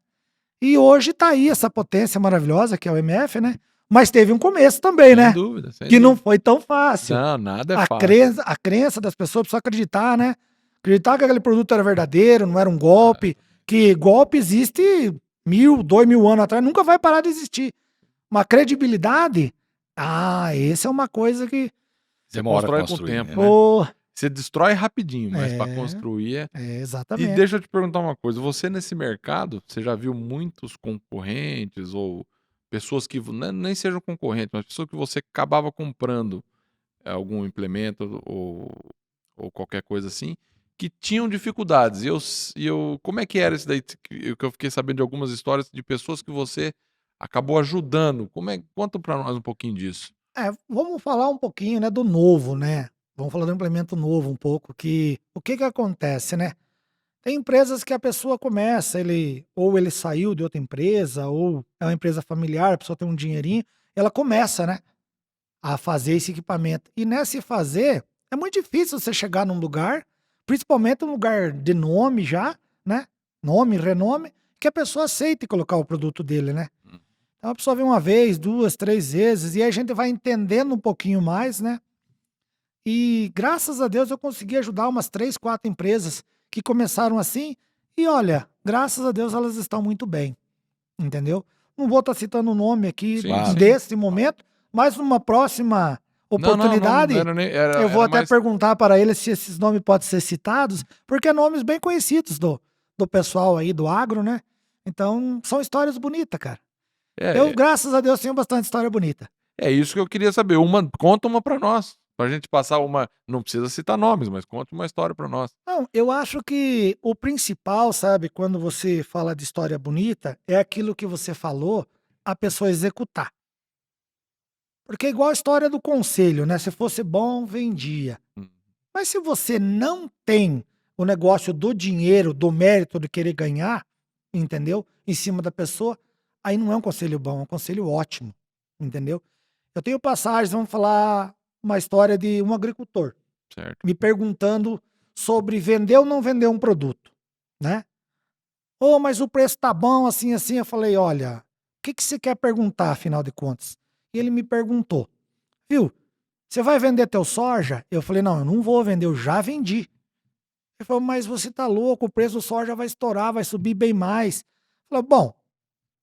E hoje tá aí essa potência maravilhosa que é o MF, né? Mas teve um começo também, Sem né? dúvida. Sem Que não dúvida. foi tão fácil. Não, nada é fácil. A crença das pessoas precisa acreditar, né? Acreditar que aquele produto era verdadeiro, não era um golpe. Que golpe existe 1.000, 2.000 anos atrás, nunca vai parar de existir. Uma credibilidade, essa é uma coisa que... Você Demora constrói a com o construir, tempo, né? né? Pô, Você destrói rapidinho, mas para construir é... E exatamente. deixa eu te perguntar uma coisa. Você nesse mercado, você já viu muitos concorrentes ou pessoas que nem sejam concorrentes, mas pessoas que você acabava comprando algum implemento ou qualquer coisa assim, que tinham dificuldades. E eu como é que era isso daí? Que eu fiquei sabendo de algumas histórias de pessoas que você acabou ajudando. Conta para nós um pouquinho disso. Vamos falar um pouquinho, né, do novo, né? Vamos falar do implemento novo um pouco, que o que acontece, né? Tem empresas que a pessoa começa, ou ele saiu de outra empresa, ou é uma empresa familiar, a pessoa tem um dinheirinho, ela começa, né, a fazer esse equipamento. E nesse fazer, é muito difícil você chegar num lugar, principalmente um lugar de nome já, né? Nome, renome, que a pessoa aceite colocar o produto dele, né? Então a pessoa vem uma vez, 2, 3 vezes, e aí a gente vai entendendo um pouquinho mais, né? E graças a Deus eu consegui ajudar umas 3, 4 empresas que começaram assim, e olha, graças a Deus elas estão muito bem, entendeu? Não vou estar citando o nome aqui Sim, Claro. desse momento, mas numa próxima oportunidade, Não era nem, era, eu vou era até mais... perguntar para eles se esses nomes podem ser citados, porque é nomes bem conhecidos do pessoal aí do agro, né? Então, são histórias bonitas, cara. Eu, graças a Deus, tenho bastante história bonita. É isso que eu queria saber. Conta uma para nós, pra gente passar uma, não precisa citar nomes, mas conta uma história para nós. Não, eu acho que o principal, sabe, quando você fala de história bonita, é aquilo que você falou, a pessoa executar. Porque é igual a história do conselho, né? Se fosse bom, vendia. Hum, Mas se você não tem o negócio do dinheiro, do mérito de querer ganhar, entendeu? Em cima da pessoa, aí não é um conselho bom, é um conselho ótimo, entendeu? Eu tenho passagens, vamos falar uma história de um agricultor certo. me perguntando sobre vender ou não vender um produto, né? Ô, mas o preço tá bom, assim, assim. Eu falei, olha, o que que você quer perguntar, afinal de contas? E ele me perguntou, viu, você vai vender teu soja? Eu falei, não, eu não vou vender, eu já vendi. Ele falou, mas você tá louco, o preço do soja vai estourar, vai subir bem mais. Eu falei, bom,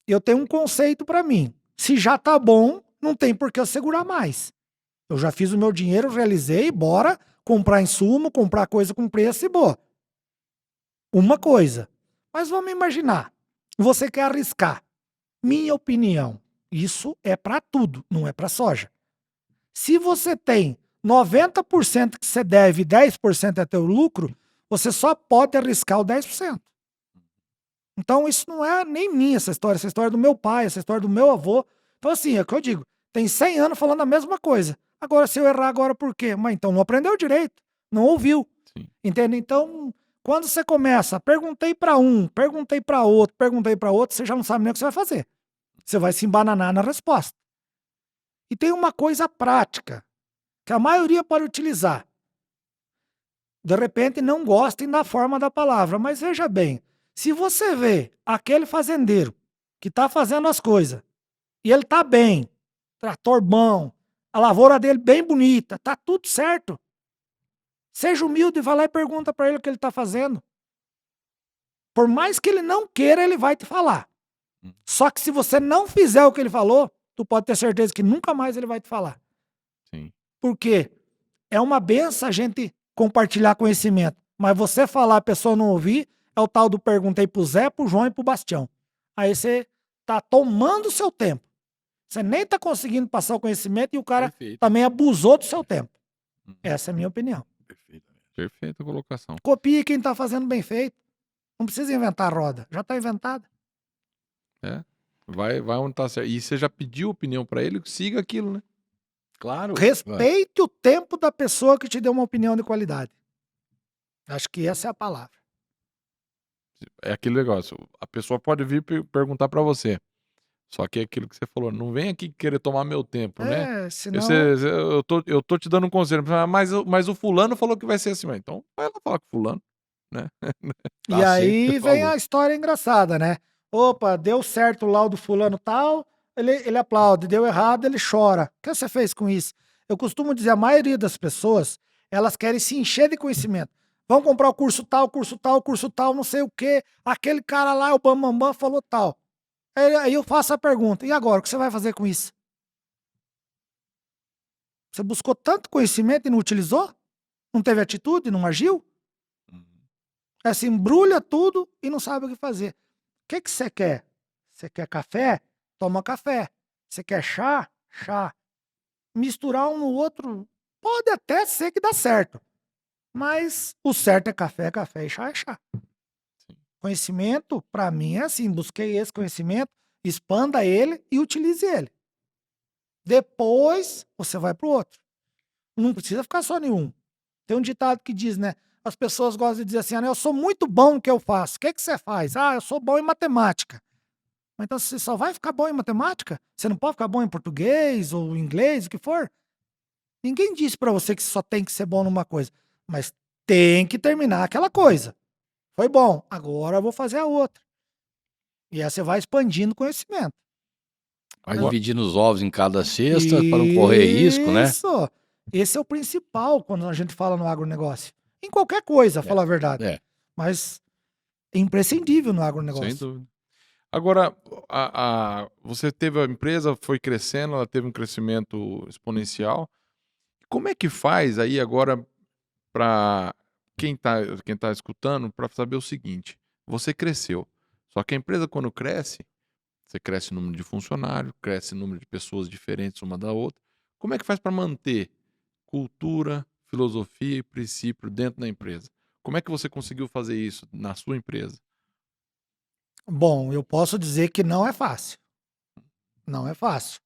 eu tenho um conceito para mim. Se já tá bom, não tem por que eu segurar mais. Eu já fiz o meu dinheiro, realizei, bora comprar insumo, comprar coisa com preço e boa. Uma coisa. Mas vamos imaginar, você quer arriscar. Minha opinião, isso é para tudo, não é para soja. Se você tem 90% que você deve e 10% é teu lucro, você só pode arriscar o 10%. Então isso não é nem minha essa história é do meu pai, essa história do meu avô. Então assim, é o que eu digo, tem 100 anos falando a mesma coisa. Agora, se eu errar agora, por quê? Mas então não aprendeu direito, não ouviu. Sim. Entende? Então, quando você começa, perguntei para um, perguntei para outro, você já não sabe nem o que você vai fazer. Você vai se embananar na resposta. E tem uma coisa prática, que a maioria pode utilizar. De repente não gostem da forma da palavra, mas veja bem, se você vê aquele fazendeiro que está fazendo as coisas, e ele está bem, trator bom, a lavoura dele bem bonita, tá tudo certo. Seja humilde, vai lá e pergunta para ele o que ele está fazendo. Por mais que ele não queira, ele vai te falar. Só que se você não fizer o que ele falou, tu pode ter certeza que nunca mais ele vai te falar. Sim. Porque é uma benção a gente compartilhar conhecimento. Mas você falar, a pessoa não ouvir, é o tal do perguntei pro Zé, pro João e pro Bastião. Aí você tá tomando o seu tempo. Você nem tá conseguindo passar o conhecimento e o cara Perfeito. também abusou do seu tempo. Uhum. Essa é a minha opinião. Perfeita a colocação. Copie quem tá fazendo bem feito. Não precisa inventar a roda. Já tá inventada. É. Vai onde tá certo. E você já pediu opinião para ele, siga aquilo, né? Claro. Respeite o tempo da pessoa que te deu uma opinião de qualidade. Acho que essa é a palavra. É aquele negócio. A pessoa pode vir perguntar para você. Só que é aquilo que você falou, não vem aqui querer tomar meu tempo, né? Senão... Eu tô te dando um conselho, mas o fulano falou que vai ser assim, mas então vai lá falar com o fulano, né? E Tá aí certo, vem falou. a história engraçada, né? Opa, deu certo lá o do fulano tal, ele aplaude, deu errado, ele chora. O que você fez com isso? Eu costumo dizer, a maioria das pessoas, elas querem se encher de conhecimento. Vão comprar o curso tal, não sei o quê. Aquele cara lá, o Bambambam, falou tal. Aí eu faço a pergunta, e agora, o que você vai fazer com isso? Você buscou tanto conhecimento e não utilizou? Não teve atitude, não agiu? É, se embrulha tudo e não sabe o que fazer. O que você quer? Você quer café? Toma café. Você quer chá? Chá. Misturar um no outro pode até ser que dá certo. Mas o certo é café e chá é chá. Sim. Conhecimento, para mim, é assim. Busquei esse conhecimento, expanda ele e utilize ele. Depois, você vai pro outro. Não precisa ficar só em um. Tem um ditado que diz, né? As pessoas gostam de dizer assim, eu sou muito bom no que eu faço. O que você faz? Ah, eu sou bom em matemática. Mas então você só vai ficar bom em matemática? Você não pode ficar bom em português ou inglês, o que for? Ninguém disse pra você que só tem que ser bom numa coisa. Mas tem que terminar aquela coisa. Foi bom, agora eu vou fazer a outra. E aí você vai expandindo o conhecimento. Vai dividindo os ovos em cada cesta para não correr risco, né? Isso. Esse é o principal quando a gente fala no agronegócio. Em qualquer coisa, falar a verdade. É. Mas é imprescindível no Sem agronegócio. dúvida. Agora, você teve a empresa, foi crescendo, ela teve um crescimento exponencial. Como é que faz aí agora para quem tá escutando, para saber o seguinte: você cresceu. Só que a empresa, quando cresce, Você cresce o número de funcionários, cresce o número de pessoas diferentes uma da outra. Como é que faz para manter cultura, filosofia e princípio dentro da empresa? Como é que você conseguiu fazer isso na sua empresa? Bom, eu posso dizer que não é fácil. Não é fácil.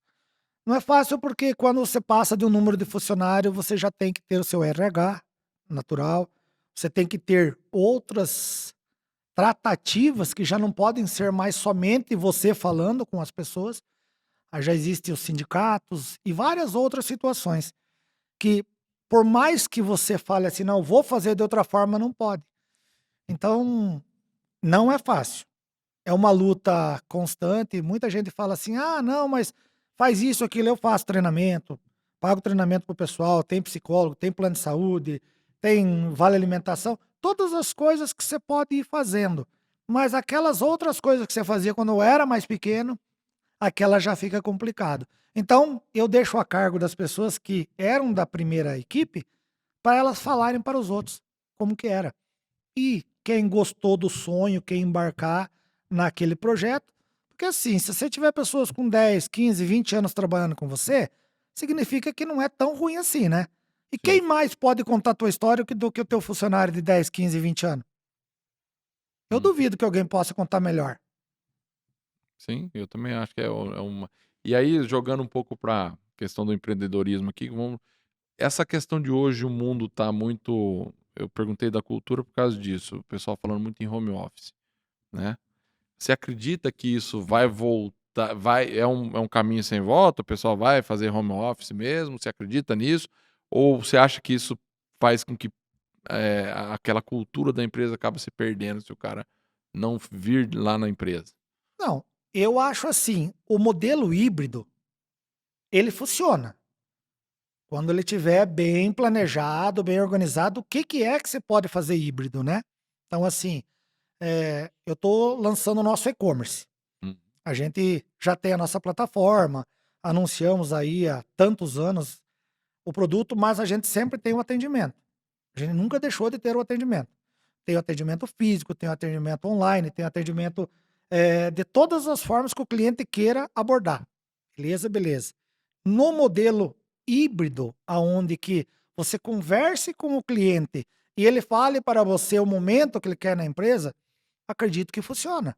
Não é fácil porque quando você passa de um número de funcionário, você já tem que ter o seu RH natural, você tem que ter outras tratativas que já não podem ser mais somente você falando com as pessoas. Aí já existem os sindicatos e várias outras situações que, por mais que você fale assim, não, vou fazer de outra forma, não pode. Então, não é fácil. É uma luta constante. Muita gente fala assim: ah, não, mas faz isso, aquilo. Eu faço treinamento, pago treinamento pro pessoal, tem psicólogo, tem plano de saúde, tem vale alimentação, todas as coisas que você pode ir fazendo. Mas aquelas outras coisas que você fazia quando eu era mais pequeno, aquela já fica complicado. Então, eu deixo a cargo das pessoas que eram da primeira equipe para elas falarem para os outros como que era. E quem gostou do sonho, quem embarcar naquele projeto, porque assim, se você tiver pessoas com 10, 15, 20 anos trabalhando com você, significa que não é tão ruim assim, né? E Sim. quem mais pode contar a tua história do que o teu funcionário de 10, 15, 20 anos? Eu Hum. duvido que alguém possa contar melhor. Sim, eu também acho que é uma. E aí, jogando um pouco para questão do empreendedorismo aqui, essa questão de hoje, o mundo está muito. Eu perguntei da cultura por causa disso, o pessoal falando muito em home office, né? Você acredita que isso vai voltar, é um caminho sem volta? O pessoal vai fazer home office mesmo? Você acredita nisso? Ou você acha que isso faz com que aquela cultura da empresa acabe se perdendo se o cara não vir lá na empresa? Não, eu acho assim, o modelo híbrido, ele funciona. Quando ele estiver bem planejado, bem organizado, o que que é que você pode fazer híbrido, né? Então, assim, eu estou lançando o nosso e-commerce. Hum. A gente já tem a nossa plataforma, anunciamos aí há tantos anos o produto, mas a gente sempre tem o atendimento. A gente nunca deixou de ter o atendimento. Tem o atendimento físico, tem o atendimento online, tem o atendimento de todas as formas que o cliente queira abordar. Beleza, beleza. No modelo híbrido, aonde que você converse com o cliente e ele fale para você o momento que ele quer na empresa, acredito que funciona.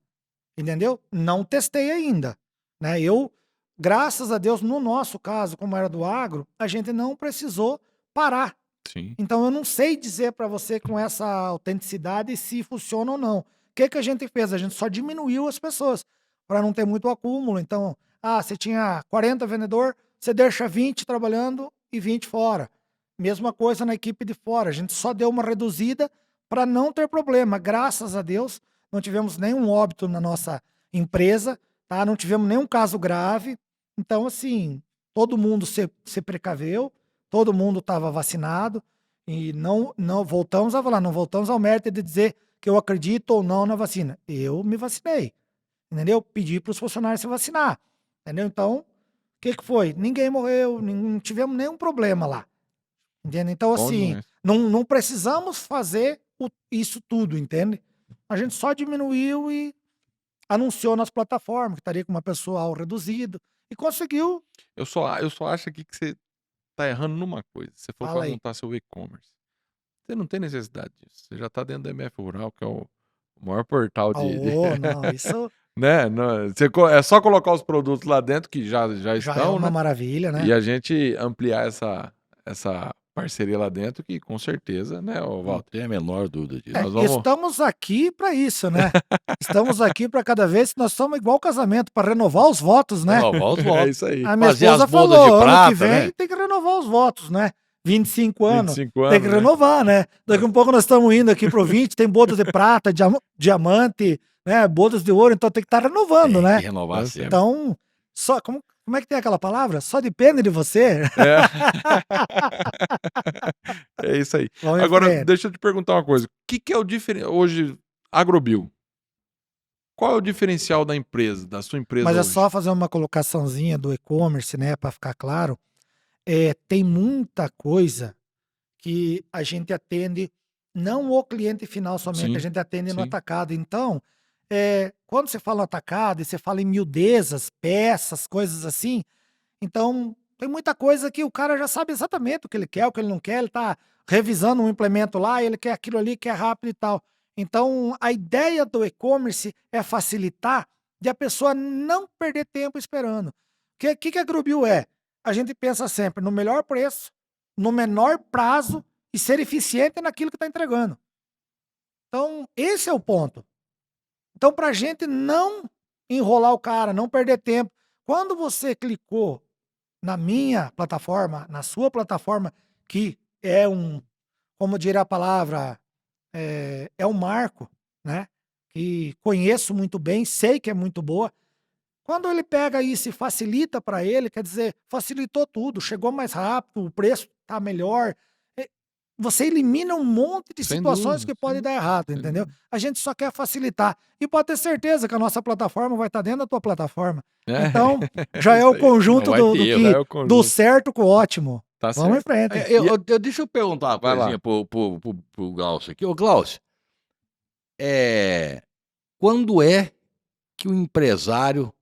Entendeu? Não testei ainda, né? Eu, graças a Deus, no nosso caso, como era do agro, a gente não precisou parar. Sim. Então eu não sei dizer para você com essa autenticidade se funciona ou não. O que que a gente fez? A gente só diminuiu as pessoas para não ter muito acúmulo. Então, você tinha 40 vendedor, você deixa 20 trabalhando e 20 fora. Mesma coisa na equipe de fora. A gente só deu uma reduzida para não ter problema. Graças a Deus, não tivemos nenhum óbito na nossa empresa, tá? Não tivemos nenhum caso grave. Então, assim, todo mundo se precaveu, todo mundo estava vacinado e não voltamos a falar, não voltamos ao mérito de dizer que eu acredito ou não na vacina. Eu me vacinei, entendeu? Pedi para os funcionários se vacinar, entendeu? Então, o que que foi? Ninguém morreu, não tivemos nenhum problema lá, entende? Então, Bom assim, demais. não precisamos fazer isso tudo, entende? A gente só diminuiu e anunciou nas plataformas que estaria com uma pessoal reduzido e conseguiu. Eu só acho aqui que você tá errando numa coisa. Você falou que Fala vai aí. montar seu e-commerce. Você não tem necessidade disso. Você já tá dentro do MF Rural, que é o maior portal de Oh, não, isso né? É só colocar os produtos lá dentro que já já é estão, uma né? maravilha, né? E a gente ampliar essa parceria lá dentro, que com certeza, né, ô Não Walter? tem a menor dúvida disso. Nós vamos. Estamos aqui para isso, né? Estamos aqui para cada vez, nós somos igual casamento, para renovar os votos, né? Renovar os É votos. isso aí. A minha Fazer as esposa bodas falou, de ano que prata, vem né? tem que renovar os votos, né? 25 anos, 25 tem que anos, né? renovar, né? Daqui a pouco nós estamos indo aqui pro 20, tem bodas de prata, diamante, né? Bodas de ouro, então tem que estar renovando, Tem né? que renovar Tá sempre. certo. Então, como é que tem aquela palavra? Só depende de você. É. É isso aí. Vamos em Agora, frente. deixa eu te perguntar uma coisa. O que que é o hoje, Agrobio? Qual é o diferencial da empresa, da sua empresa Mas é hoje? só fazer uma colocaçãozinha do e-commerce, né, para ficar claro. Tem muita coisa que a gente atende, não o cliente final somente, a Sim, gente atende no sim. atacado. Então, Quando você fala atacado e você fala em miudezas, peças, coisas assim, então tem muita coisa que o cara já sabe exatamente o que ele quer, o que ele não quer, ele tá revisando um implemento lá, ele quer aquilo ali, quer rápido e tal. Então, a ideia do e-commerce é facilitar de a pessoa não perder tempo esperando. O que a Grubil é? A gente pensa sempre no melhor preço, no menor prazo e ser eficiente naquilo que está entregando. Então, esse é o ponto. Então, para a gente não enrolar o cara, não perder tempo, quando você clicou na minha plataforma, na sua plataforma, que é como diria a palavra, é um marco, né? Que conheço muito bem, sei que é muito boa. Quando ele pega isso e facilita para ele, quer dizer, facilitou tudo, chegou mais rápido, o preço está melhor. Você elimina um monte de Sem situações dúvida, que podem dar errado, sem entendeu? dúvida. A gente só quer facilitar. E pode ter certeza que a nossa plataforma vai estar dentro da tua plataforma. É, Então, já é isso o aí. Não conjunto vai do ter erro. Já é o do conjunto. certo com o ótimo. Tá Vamos em certo. frente. Deixa eu perguntar uma Vai lá. coisinha pro Glaucio aqui. Ô, Glaucio, quando é que o empresário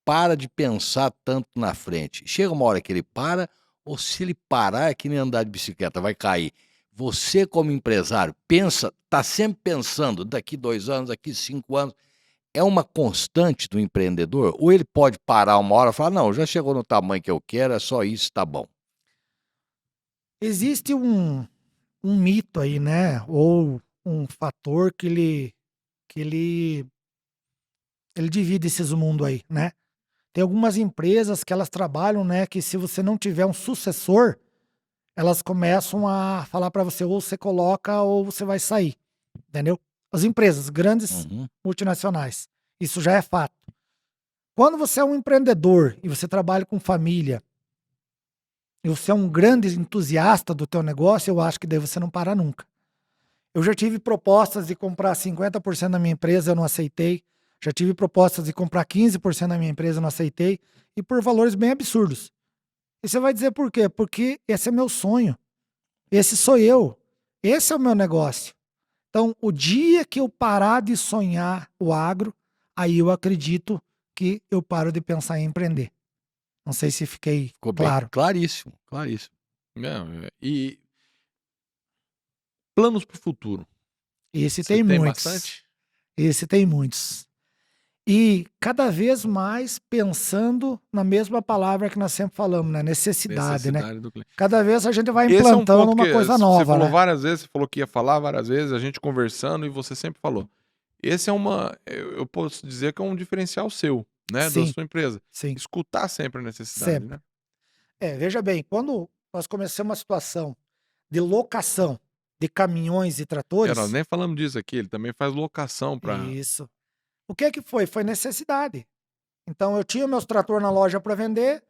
para de pensar tanto na frente? Chega uma hora que ele para, ou se ele parar é que nem andar de bicicleta, vai cair. Você, como empresário, tá sempre pensando, daqui 2 anos, daqui 5 anos, é uma constante do empreendedor? Ou ele pode parar uma hora e falar, não, já chegou no tamanho que eu quero, é só isso, tá bom. Existe um mito aí, né? Ou um fator que ele divide esses mundos aí, né? Tem algumas empresas que elas trabalham, né? Que se você não tiver um sucessor, elas começam a falar para você ou você coloca ou você vai sair, entendeu? As empresas grandes Uhum. multinacionais, isso já é fato. Quando você é um empreendedor e você trabalha com família e você é um grande entusiasta do teu negócio, eu acho que daí você não para nunca. Eu já tive propostas de comprar 50% da minha empresa, eu não aceitei. Já tive propostas de comprar 15% da minha empresa, eu não aceitei. E por valores bem absurdos. E você vai dizer por quê? Porque esse é meu sonho. Esse sou eu. Esse é o meu negócio. Então, o dia que eu parar de sonhar o agro, aí eu acredito que eu paro de pensar em empreender. Não sei se fiquei Ficou bem claro. claríssimo, claríssimo. E planos para o futuro? Esse Você tem tem muitos. bastante? Esse tem muitos. E cada vez mais pensando na mesma palavra que nós sempre falamos, né? Necessidade, né? Necessidade do cliente. Cada vez a gente vai Esse é um implantando ponto uma que coisa você nova, falou né? várias vezes, você falou que ia falar várias vezes, a gente conversando e você sempre falou. Esse é eu posso dizer que é um diferencial seu, né, da Sim, sua empresa. sim, Escutar sempre a necessidade, sempre. né? Veja bem, quando nós começamos uma situação de locação de caminhões e Nós tratores, nem falamos disso aqui, ele também faz locação para. isso. O que foi? Foi necessidade. Então eu tinha meus tratores na loja para vender,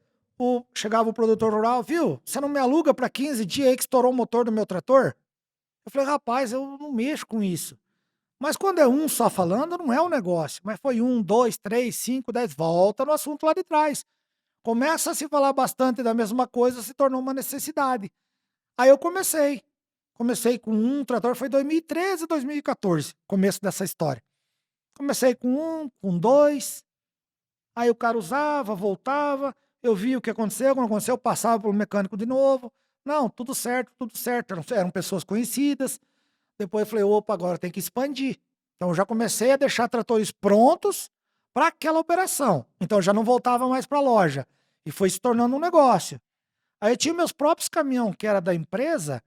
chegava o produtor rural, viu? Você não me aluga para 15 dias aí que estourou o motor do meu trator? Eu falei, rapaz, eu não mexo com isso. Mas quando é um só falando, não é um negócio. Mas foi 1, 2, 3, 5, 10, volta no assunto lá de trás. Começa a se falar bastante da mesma coisa, se tornou uma necessidade. Aí eu comecei. Comecei com um trator, foi 2013, 2014, começo dessa história. Comecei com um, com dois, aí o cara usava, voltava, eu via o que aconteceu, quando aconteceu, eu passava pelo mecânico de novo. Não, tudo certo, eram pessoas conhecidas. Depois eu falei, opa, agora tem que expandir. Então eu já comecei a deixar tratores prontos para aquela operação. Então eu já não voltava mais para a loja. E foi se tornando um negócio. Aí eu tinha meus próprios caminhões, que era da empresa,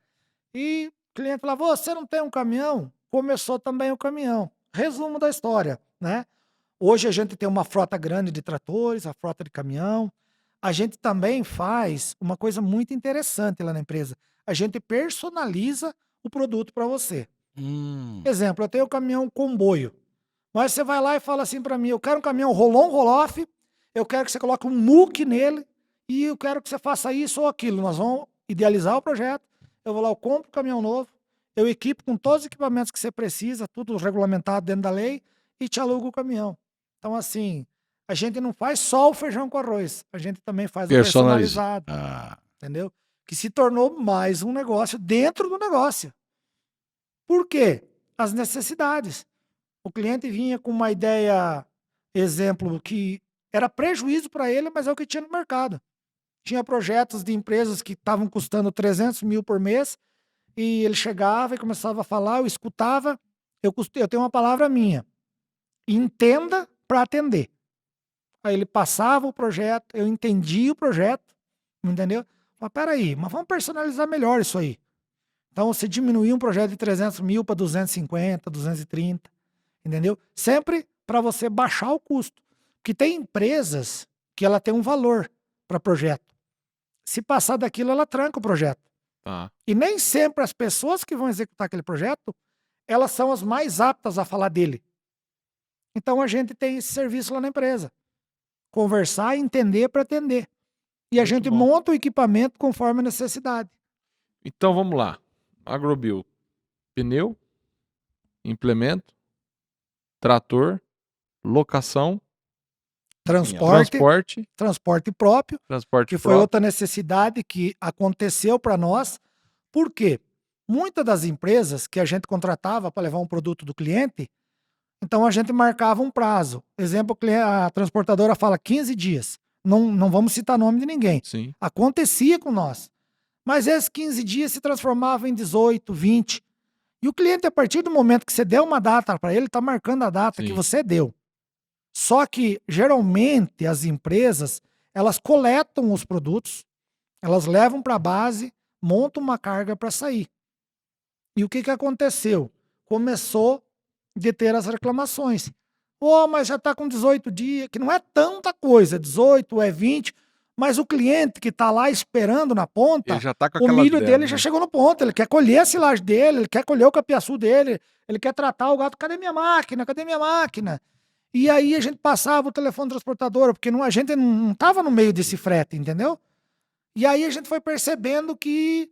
e o cliente falava, você não tem um caminhão? Começou também o caminhão. Resumo da história, né? Hoje a gente tem uma frota grande de tratores, a frota de caminhão. A gente também faz uma coisa muito interessante lá na empresa. A gente personaliza o produto para você. Exemplo, eu tenho o caminhão comboio. Mas você vai lá e fala assim para mim, eu quero um caminhão roll-on, roll-off, eu quero que você coloque um muque nele e eu quero que você faça isso ou aquilo. Nós vamos idealizar o projeto, eu vou lá, eu compro o caminhão novo, eu equipo com todos os equipamentos que você precisa, tudo regulamentado dentro da lei e te alugo o caminhão. Então, assim, a gente não faz só o feijão com arroz, a gente também faz o personalizado, entendeu? Que se tornou mais um negócio dentro do negócio. Por quê? As necessidades. O cliente vinha com uma ideia, exemplo, que era prejuízo para ele, mas é o que tinha no mercado. Tinha projetos de empresas que estavam custando 300 mil por mês, e ele chegava e começava a falar, eu escutava, eu tenho uma palavra minha, entenda para atender. Aí ele passava o projeto, eu entendia o projeto, entendeu? Mas peraí, mas vamos personalizar melhor isso aí. Então você diminuir um projeto de 300 mil para 250, 230, entendeu? Sempre para você baixar o custo. Porque tem empresas que ela tem um valor para projeto. Se passar daquilo, ela tranca o projeto. Tá. E nem sempre as pessoas que vão executar aquele projeto, elas são as mais aptas a falar dele. Então a gente tem esse serviço lá na empresa. Conversar, entender para atender. E a Muito gente bom. monta o equipamento conforme a necessidade. Então vamos lá. Agrobil, pneu, implemento, trator, locação, Transporte próprio, transporte que foi próprio. outra necessidade que aconteceu para nós. Por quê? Muitas das empresas que a gente contratava para levar um produto do cliente, então a gente marcava um prazo. Exemplo, a transportadora fala 15 dias. Não vamos citar nome de ninguém. Sim. Acontecia com nós. Mas esses 15 dias se transformavam em 18, 20. E o cliente, a partir do momento que você deu uma data para ele, está marcando a data Sim. que você deu. Só que, geralmente, as empresas, elas coletam os produtos, elas levam para a base, montam uma carga para sair. E o que aconteceu? Começou de ter as reclamações. Mas já está com 18 dias, que não é tanta coisa, 18, é 20, mas o cliente que está lá esperando na ponta, Ele já tá com o aquela milho ideia, dele né? já chegou no ponto, ele quer colher a silagem dele, ele quer colher o capiaçu dele, ele quer tratar o gado, cadê minha máquina, cadê minha máquina? E aí a gente passava o telefone transportadora, porque a gente não estava no meio desse frete, entendeu? E aí a gente foi percebendo que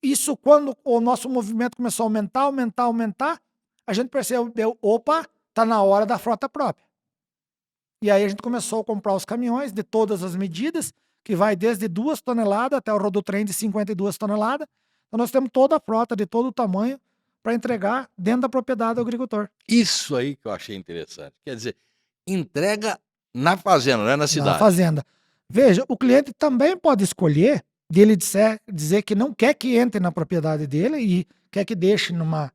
isso, quando o nosso movimento começou a aumentar, a gente percebeu, opa, tá na hora da frota própria. E aí a gente começou a comprar os caminhões de todas as medidas, que vai desde 2 toneladas até o rodotrem de 52 toneladas. Então nós temos toda a frota de todo o tamanho para entregar dentro da propriedade do agricultor. Isso aí que eu achei interessante. Quer dizer, entrega na fazenda, não é na cidade. Na fazenda. Veja, o cliente também pode escolher dele dizer que não quer que entre na propriedade dele e quer que deixe num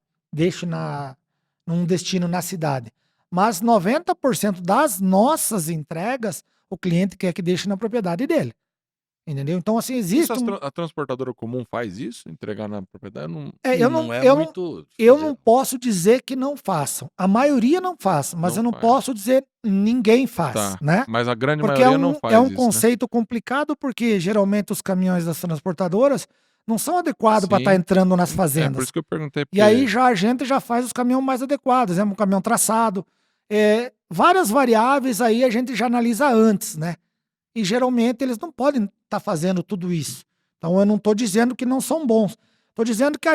destino na cidade. Mas 90% das nossas entregas, o cliente quer que deixe na propriedade dele. Entendeu? Então, assim, existe A transportadora comum faz isso? Entregar na propriedade? Não... Eu não posso dizer que não façam. A maioria não faz, mas eu não posso dizer ninguém faz, Tá. né? Mas a grande Porque maioria não faz é um isso, conceito complicado, porque geralmente os caminhões das transportadoras não são adequados para Sim. estar entrando nas É por fazendas. isso que eu perguntei. E aí a gente já faz os caminhões mais adequados, um caminhão traçado. Várias variáveis aí a gente já analisa antes, né? E geralmente eles não podem estar fazendo tudo isso. Então eu não estou dizendo que não são bons. Estou dizendo que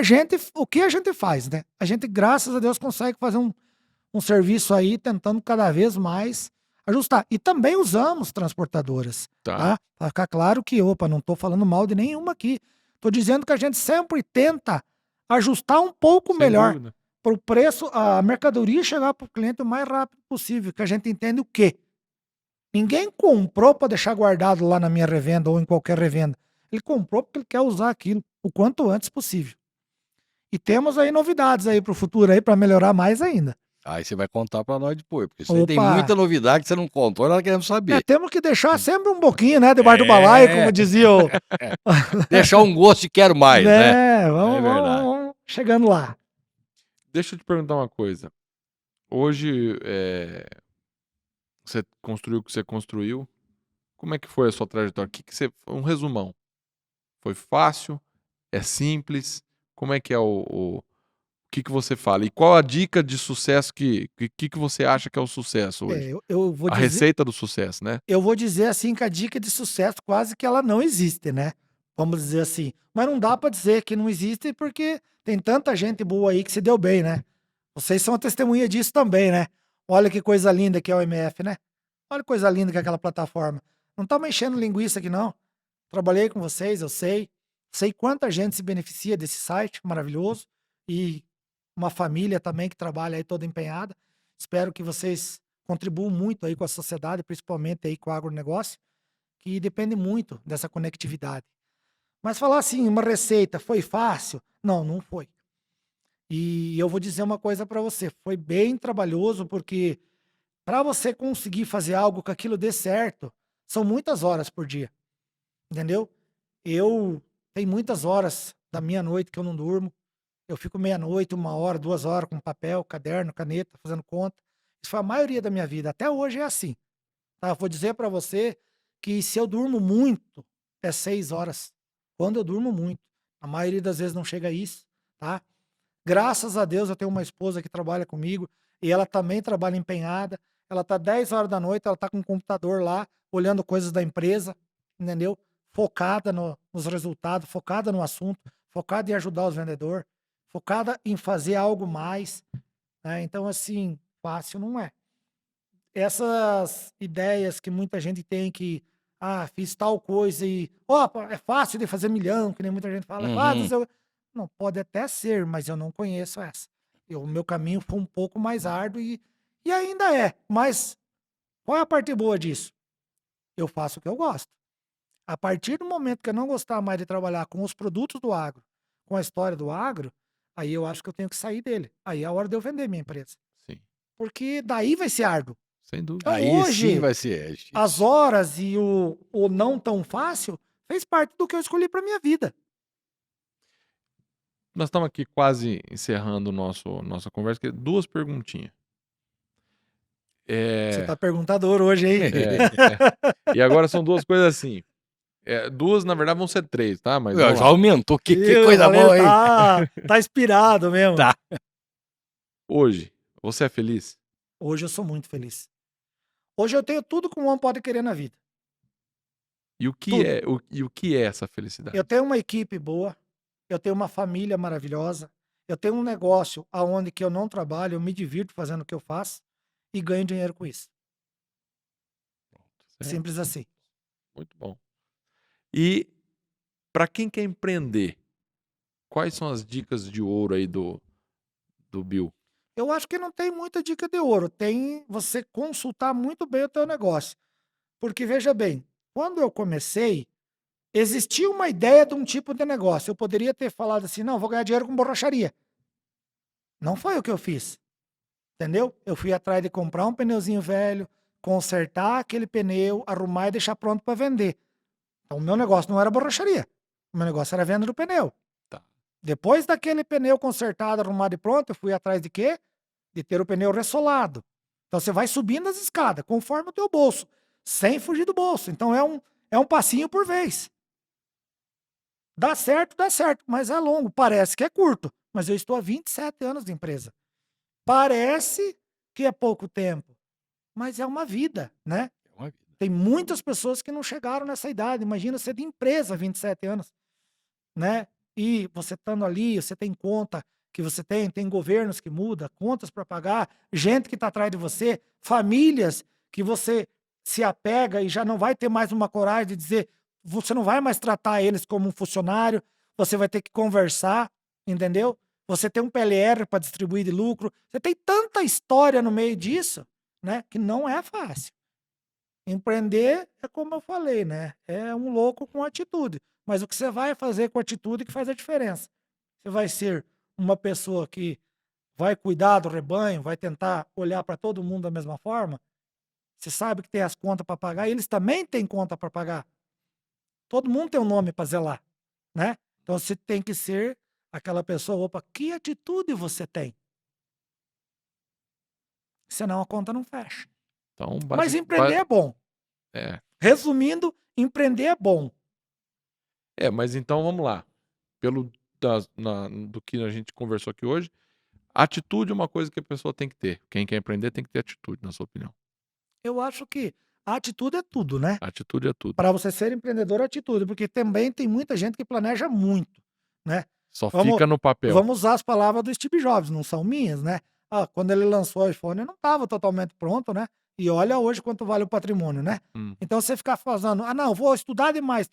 o que a gente faz, né? A gente, graças a Deus, consegue fazer um serviço aí, tentando cada vez mais ajustar. E também usamos transportadoras, tá? Para ficar claro que, não estou falando mal de nenhuma aqui. Estou dizendo que a gente sempre tenta ajustar um pouco melhor para o preço, a mercadoria chegar para o cliente o mais rápido possível, que a gente entende o quê? Ninguém comprou para deixar guardado lá na minha revenda ou em qualquer revenda. Ele comprou porque ele quer usar aquilo o quanto antes possível. E temos aí novidades aí para o futuro aí para melhorar mais ainda. Aí você vai contar para nós depois, porque você tem muita novidade que você não contou, nós queremos saber. Temos que deixar sempre um pouquinho, né, debaixo do balaio, como dizia o... Deixar um gosto de quero mais, né? Vamos chegando lá. Deixa eu te perguntar uma coisa. Hoje, você construiu o que você construiu. Como é que foi a sua trajetória? Um resumão. Foi fácil? É simples? Como é que é o que você fala? E qual a dica de sucesso que você acha que é o sucesso hoje? Eu vou dizer, receita do sucesso, né? Eu vou dizer assim que a dica de sucesso quase que ela não existe, né? Vamos dizer assim. Mas não dá para dizer que não existe porque tem tanta gente boa aí que se deu bem, né? Vocês são a testemunha disso também, né? Olha que coisa linda que é o MF, né? Olha que coisa linda que é aquela plataforma. Não estamos enchendo linguiça aqui, não. Trabalhei com vocês, eu sei. Sei quanta gente se beneficia desse site maravilhoso. E uma família também que trabalha aí toda empenhada. Espero que vocês contribuam muito aí com a sociedade, principalmente aí com o agronegócio, que depende muito dessa conectividade. Mas falar assim, uma receita foi fácil? Não, não foi. E eu vou dizer uma coisa para você, foi bem trabalhoso, porque para você conseguir fazer algo que aquilo dê certo, são muitas horas por dia, entendeu? Eu tenho muitas horas da minha noite que eu não durmo. Eu fico meia-noite, 1 hora, 2 horas com papel, caderno, caneta, fazendo conta. Isso foi a maioria da minha vida. Até hoje é assim. Tá? Vou dizer para você que se eu durmo muito, é 6 horas. Quando eu durmo muito. A maioria das vezes não chega a isso, tá? Graças a Deus eu tenho uma esposa que trabalha comigo e ela também trabalha empenhada. Ela tá 10 horas da noite, ela tá com o computador lá, olhando coisas da empresa, entendeu? Focada nos resultados, focada no assunto, focada em ajudar os vendedores, focada em fazer algo mais, né? Então, assim, fácil não é. Essas ideias que muita gente tem que, fiz tal coisa e, é fácil de fazer milhão, que nem muita gente fala, é fácil de fazer... Não, pode até ser, mas eu não conheço essa. O meu caminho foi um pouco mais árduo e ainda é. Mas qual é a parte boa disso? Eu faço o que eu gosto. A partir do momento que eu não gostar mais de trabalhar com os produtos do agro, com a história do agro, aí eu acho que eu tenho que sair dele. Aí é a hora de eu vender minha empresa. Sim, Porque daí vai ser árduo. sem dúvida. Então, Aí sim hoje, vai ser. as horas e o não tão fácil fez parte do que eu escolhi para minha vida. Nós estamos aqui quase encerrando nossa conversa. 2 perguntinhas. Você tá perguntador hoje, hein? E agora são 2 coisas assim. 2, na verdade, vão ser 3, tá? Mas vamos Já lá. aumentou. Que Eu coisa falei, boa, hein? Tá inspirado mesmo. Tá. Hoje, você é feliz? Hoje eu sou muito feliz. Hoje eu tenho tudo que um homem pode querer na vida. E o que Tudo. o que é essa felicidade? Eu tenho uma equipe boa, eu tenho uma família maravilhosa, eu tenho um negócio aonde que eu não trabalho, eu me divirto fazendo o que eu faço e ganho dinheiro com isso. Certo? Simples assim. Muito bom. E para quem quer empreender, quais são as dicas de ouro aí do Bill? Eu acho que não tem muita dica de ouro, tem você consultar muito bem o teu negócio. Porque veja bem, quando eu comecei, existia uma ideia de um tipo de negócio. Eu poderia ter falado assim, não, vou ganhar dinheiro com borracharia. Não foi o que eu fiz. Entendeu? Eu fui atrás de comprar um pneuzinho velho, consertar aquele pneu, arrumar e deixar pronto para vender. Então, o meu negócio não era borracharia. O meu negócio era venda do pneu. Tá. Depois daquele pneu consertado, arrumado e pronto, eu fui atrás de quê? De ter o pneu ressolado. Então, você vai subindo as escadas, conforme o teu bolso, sem fugir do bolso. Então, é um passinho por vez. Dá certo, mas é longo. Parece que é curto, mas eu estou há 27 anos de empresa. Parece que é pouco tempo, mas é uma vida, né? É uma vida. Tem muitas pessoas que não chegaram nessa idade. Imagina você de empresa, 27 anos, né? E você estando ali, você tem conta que você tem governos que mudam, contas para pagar, gente que está atrás de você, famílias que você se apega e já não vai ter mais uma coragem de dizer, você não vai mais tratar eles como um funcionário, você vai ter que conversar, entendeu? Você tem um PLR para distribuir de lucro, você tem tanta história no meio disso, né? Que não é fácil. Empreender é como eu falei, né? É um louco com atitude. Mas o que você vai fazer com atitude que faz a diferença. Você vai ser uma pessoa que vai cuidar do rebanho, vai tentar olhar para todo mundo da mesma forma. Você sabe que tem as contas para pagar, e eles também têm conta para pagar. Todo mundo tem um nome para zelar, né? Então você tem que ser aquela pessoa, opa, que atitude você tem? Senão a conta não fecha. Então, Mas empreender é bom. Resumindo, empreender é bom. Mas então vamos lá. Do que a gente conversou aqui hoje, atitude é uma coisa que a pessoa tem que ter. Quem quer empreender tem que ter atitude, na sua opinião. Eu acho que a atitude é tudo, né? Atitude é tudo. Para você ser empreendedor, atitude, porque também tem muita gente que planeja muito, né? Só fica no papel. Vamos usar as palavras do Steve Jobs, não são minhas, né? Quando ele lançou o iPhone, não estava totalmente pronto, né? E olha hoje quanto vale o patrimônio, né? Então você ficar fazendo, não, vou estudar demais,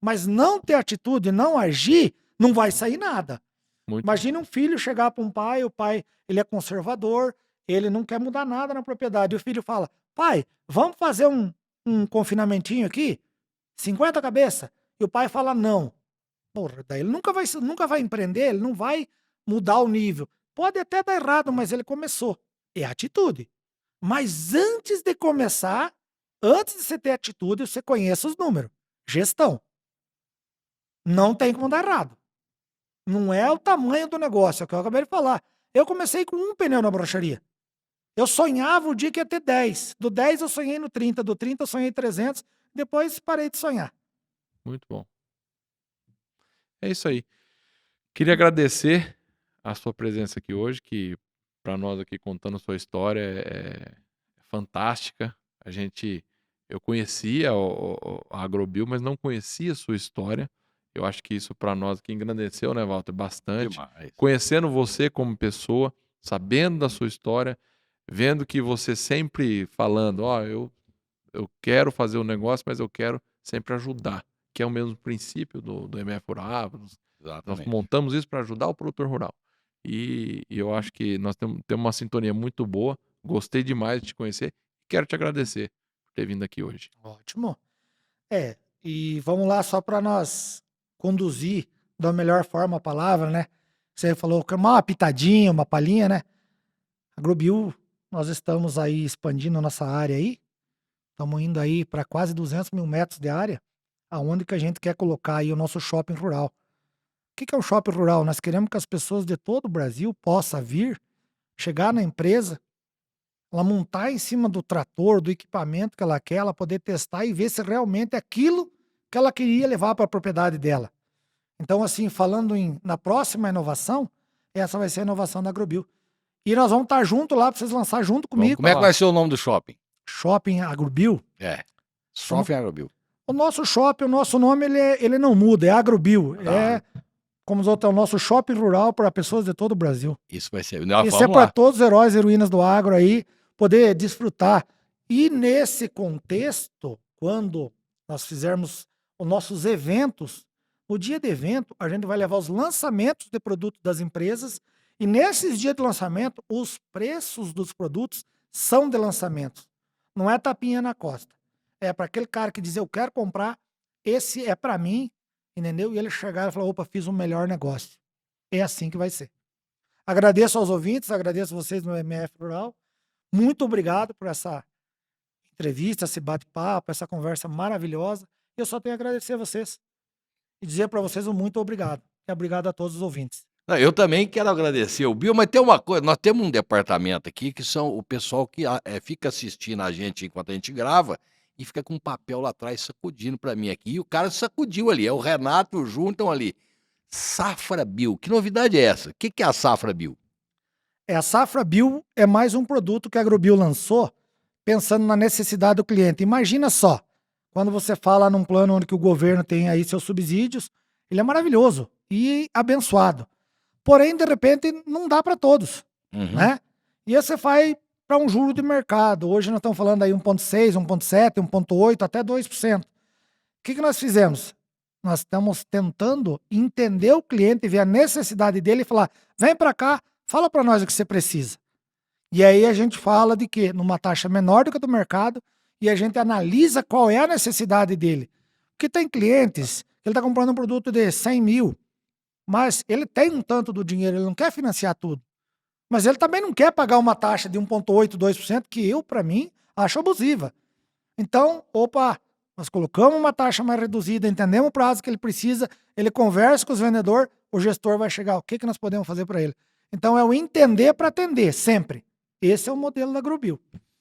mas não ter atitude, não agir, não vai sair nada. Muito Imagina um filho chegar para um pai, o pai, ele é conservador, ele não quer mudar nada na propriedade. E o filho fala, pai, vamos fazer um confinamentinho aqui? 50 cabeças? E o pai fala, não. Porra, daí ele nunca vai empreender, ele não vai mudar o nível. Pode até dar errado, mas ele começou. É atitude. Mas antes de começar, antes de você ter atitude, você conheça os números. Gestão. Não tem como dar errado. Não é o tamanho do negócio, é o que eu acabei de falar. Eu comecei com um pneu na borracharia. Eu sonhava o dia que ia ter 10. Do 10 eu sonhei no 30, do 30 eu sonhei 300, depois parei de sonhar. Muito bom. É isso aí. Queria agradecer a sua presença aqui hoje, que para nós aqui contando sua história é fantástica. Eu conhecia a Agrobio, mas não conhecia a sua história. Eu acho que isso para nós aqui engrandeceu, né, Walter? Bastante. Demais. Conhecendo você como pessoa, sabendo da sua história, vendo que você sempre falando, eu quero fazer o negócio, mas eu quero sempre ajudar, que é o mesmo princípio do MF Rural. Nós Exatamente. montamos isso para ajudar o produtor rural. E eu acho que nós temos uma sintonia muito boa. Gostei demais de te conhecer e quero te agradecer por ter vindo aqui hoje. Ótimo. E vamos lá só para nós conduzir da melhor forma a palavra, né? Você falou que uma pitadinha, uma palhinha, né? Agrobio, nós estamos aí expandindo a nossa área aí. Estamos indo aí para quase 200 mil metros de área, aonde que a gente quer colocar aí o nosso shopping rural. O que é um shopping rural? Nós queremos que as pessoas de todo o Brasil possam vir, chegar na empresa, ela montar em cima do trator, do equipamento que ela quer, ela poder testar e ver se realmente é aquilo que ela queria levar para a propriedade dela. Então, assim, falando na próxima inovação, essa vai ser a inovação da Agrobio. E nós vamos estar junto lá para vocês lançar junto comigo. Como é que vai ser o nome do shopping? Shopping Agrobio. Shopping Agrobio. O nosso shopping, o nosso nome, ele não muda, é Agrobio. É, como os outros, é o nosso shopping rural para pessoas de todo o Brasil. Isso vai ser. Isso é para todos os heróis e heroínas do agro aí poder desfrutar. E nesse contexto, quando nós fizermos os nossos eventos, no dia de evento, a gente vai levar os lançamentos de produtos das empresas e nesses dias de lançamento, os preços dos produtos são de lançamento. Não é tapinha na costa. É para aquele cara que diz, eu quero comprar, esse é para mim, entendeu? E ele chegar e falar, opa, fiz um melhor negócio. É assim que vai ser. Agradeço aos ouvintes, agradeço vocês no MF Rural. Muito obrigado por essa entrevista, esse bate-papo, essa conversa maravilhosa. Eu só tenho a agradecer a vocês e dizer para vocês um muito obrigado. E obrigado a todos os ouvintes. Eu também quero agradecer o Bill, mas tem uma coisa, nós temos um departamento aqui que são o pessoal que fica assistindo a gente enquanto a gente grava e fica com um papel lá atrás sacudindo para mim aqui. E o cara sacudiu ali, é o Renato e o Ju estão ali. Safra Bio, que novidade é essa? O que é a Safra Bio? A Safra Bio é mais um produto que a Agrobio lançou pensando na necessidade do cliente. Imagina só, quando você fala num plano onde que o governo tem aí seus subsídios, ele é maravilhoso e abençoado. Porém, de repente, não dá para todos, né? E aí você vai para um juro de mercado. Hoje nós estamos falando aí 1,6, 1,7, 1,8, até 2%. O que nós fizemos? Nós estamos tentando entender o cliente, ver a necessidade dele e falar, vem para cá, fala para nós o que você precisa. E aí a gente fala de quê? Numa taxa menor do que a do mercado e a gente analisa qual é a necessidade dele. Porque tem clientes que ele está comprando um produto de 100 mil, mas ele tem um tanto do dinheiro, ele não quer financiar tudo. Mas ele também não quer pagar uma taxa de 1,8, 2%, que eu, para mim, acho abusiva. Então, nós colocamos uma taxa mais reduzida, entendemos o prazo que ele precisa, ele conversa com os vendedores, o gestor vai chegar, o que nós podemos fazer para ele? Então, é o entender para atender, sempre. Esse é o modelo da Agrobio.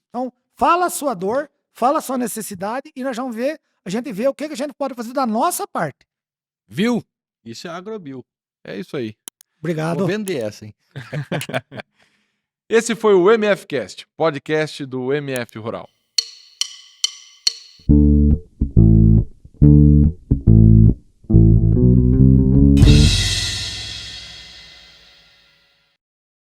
Então, fala a sua dor, fala a sua necessidade e nós vamos ver, a gente vê o que a gente pode fazer da nossa parte. Viu? Isso é Agrobio. É isso aí. Obrigado. Vou vender essa, hein? Esse foi o MFcast, podcast do MF Rural.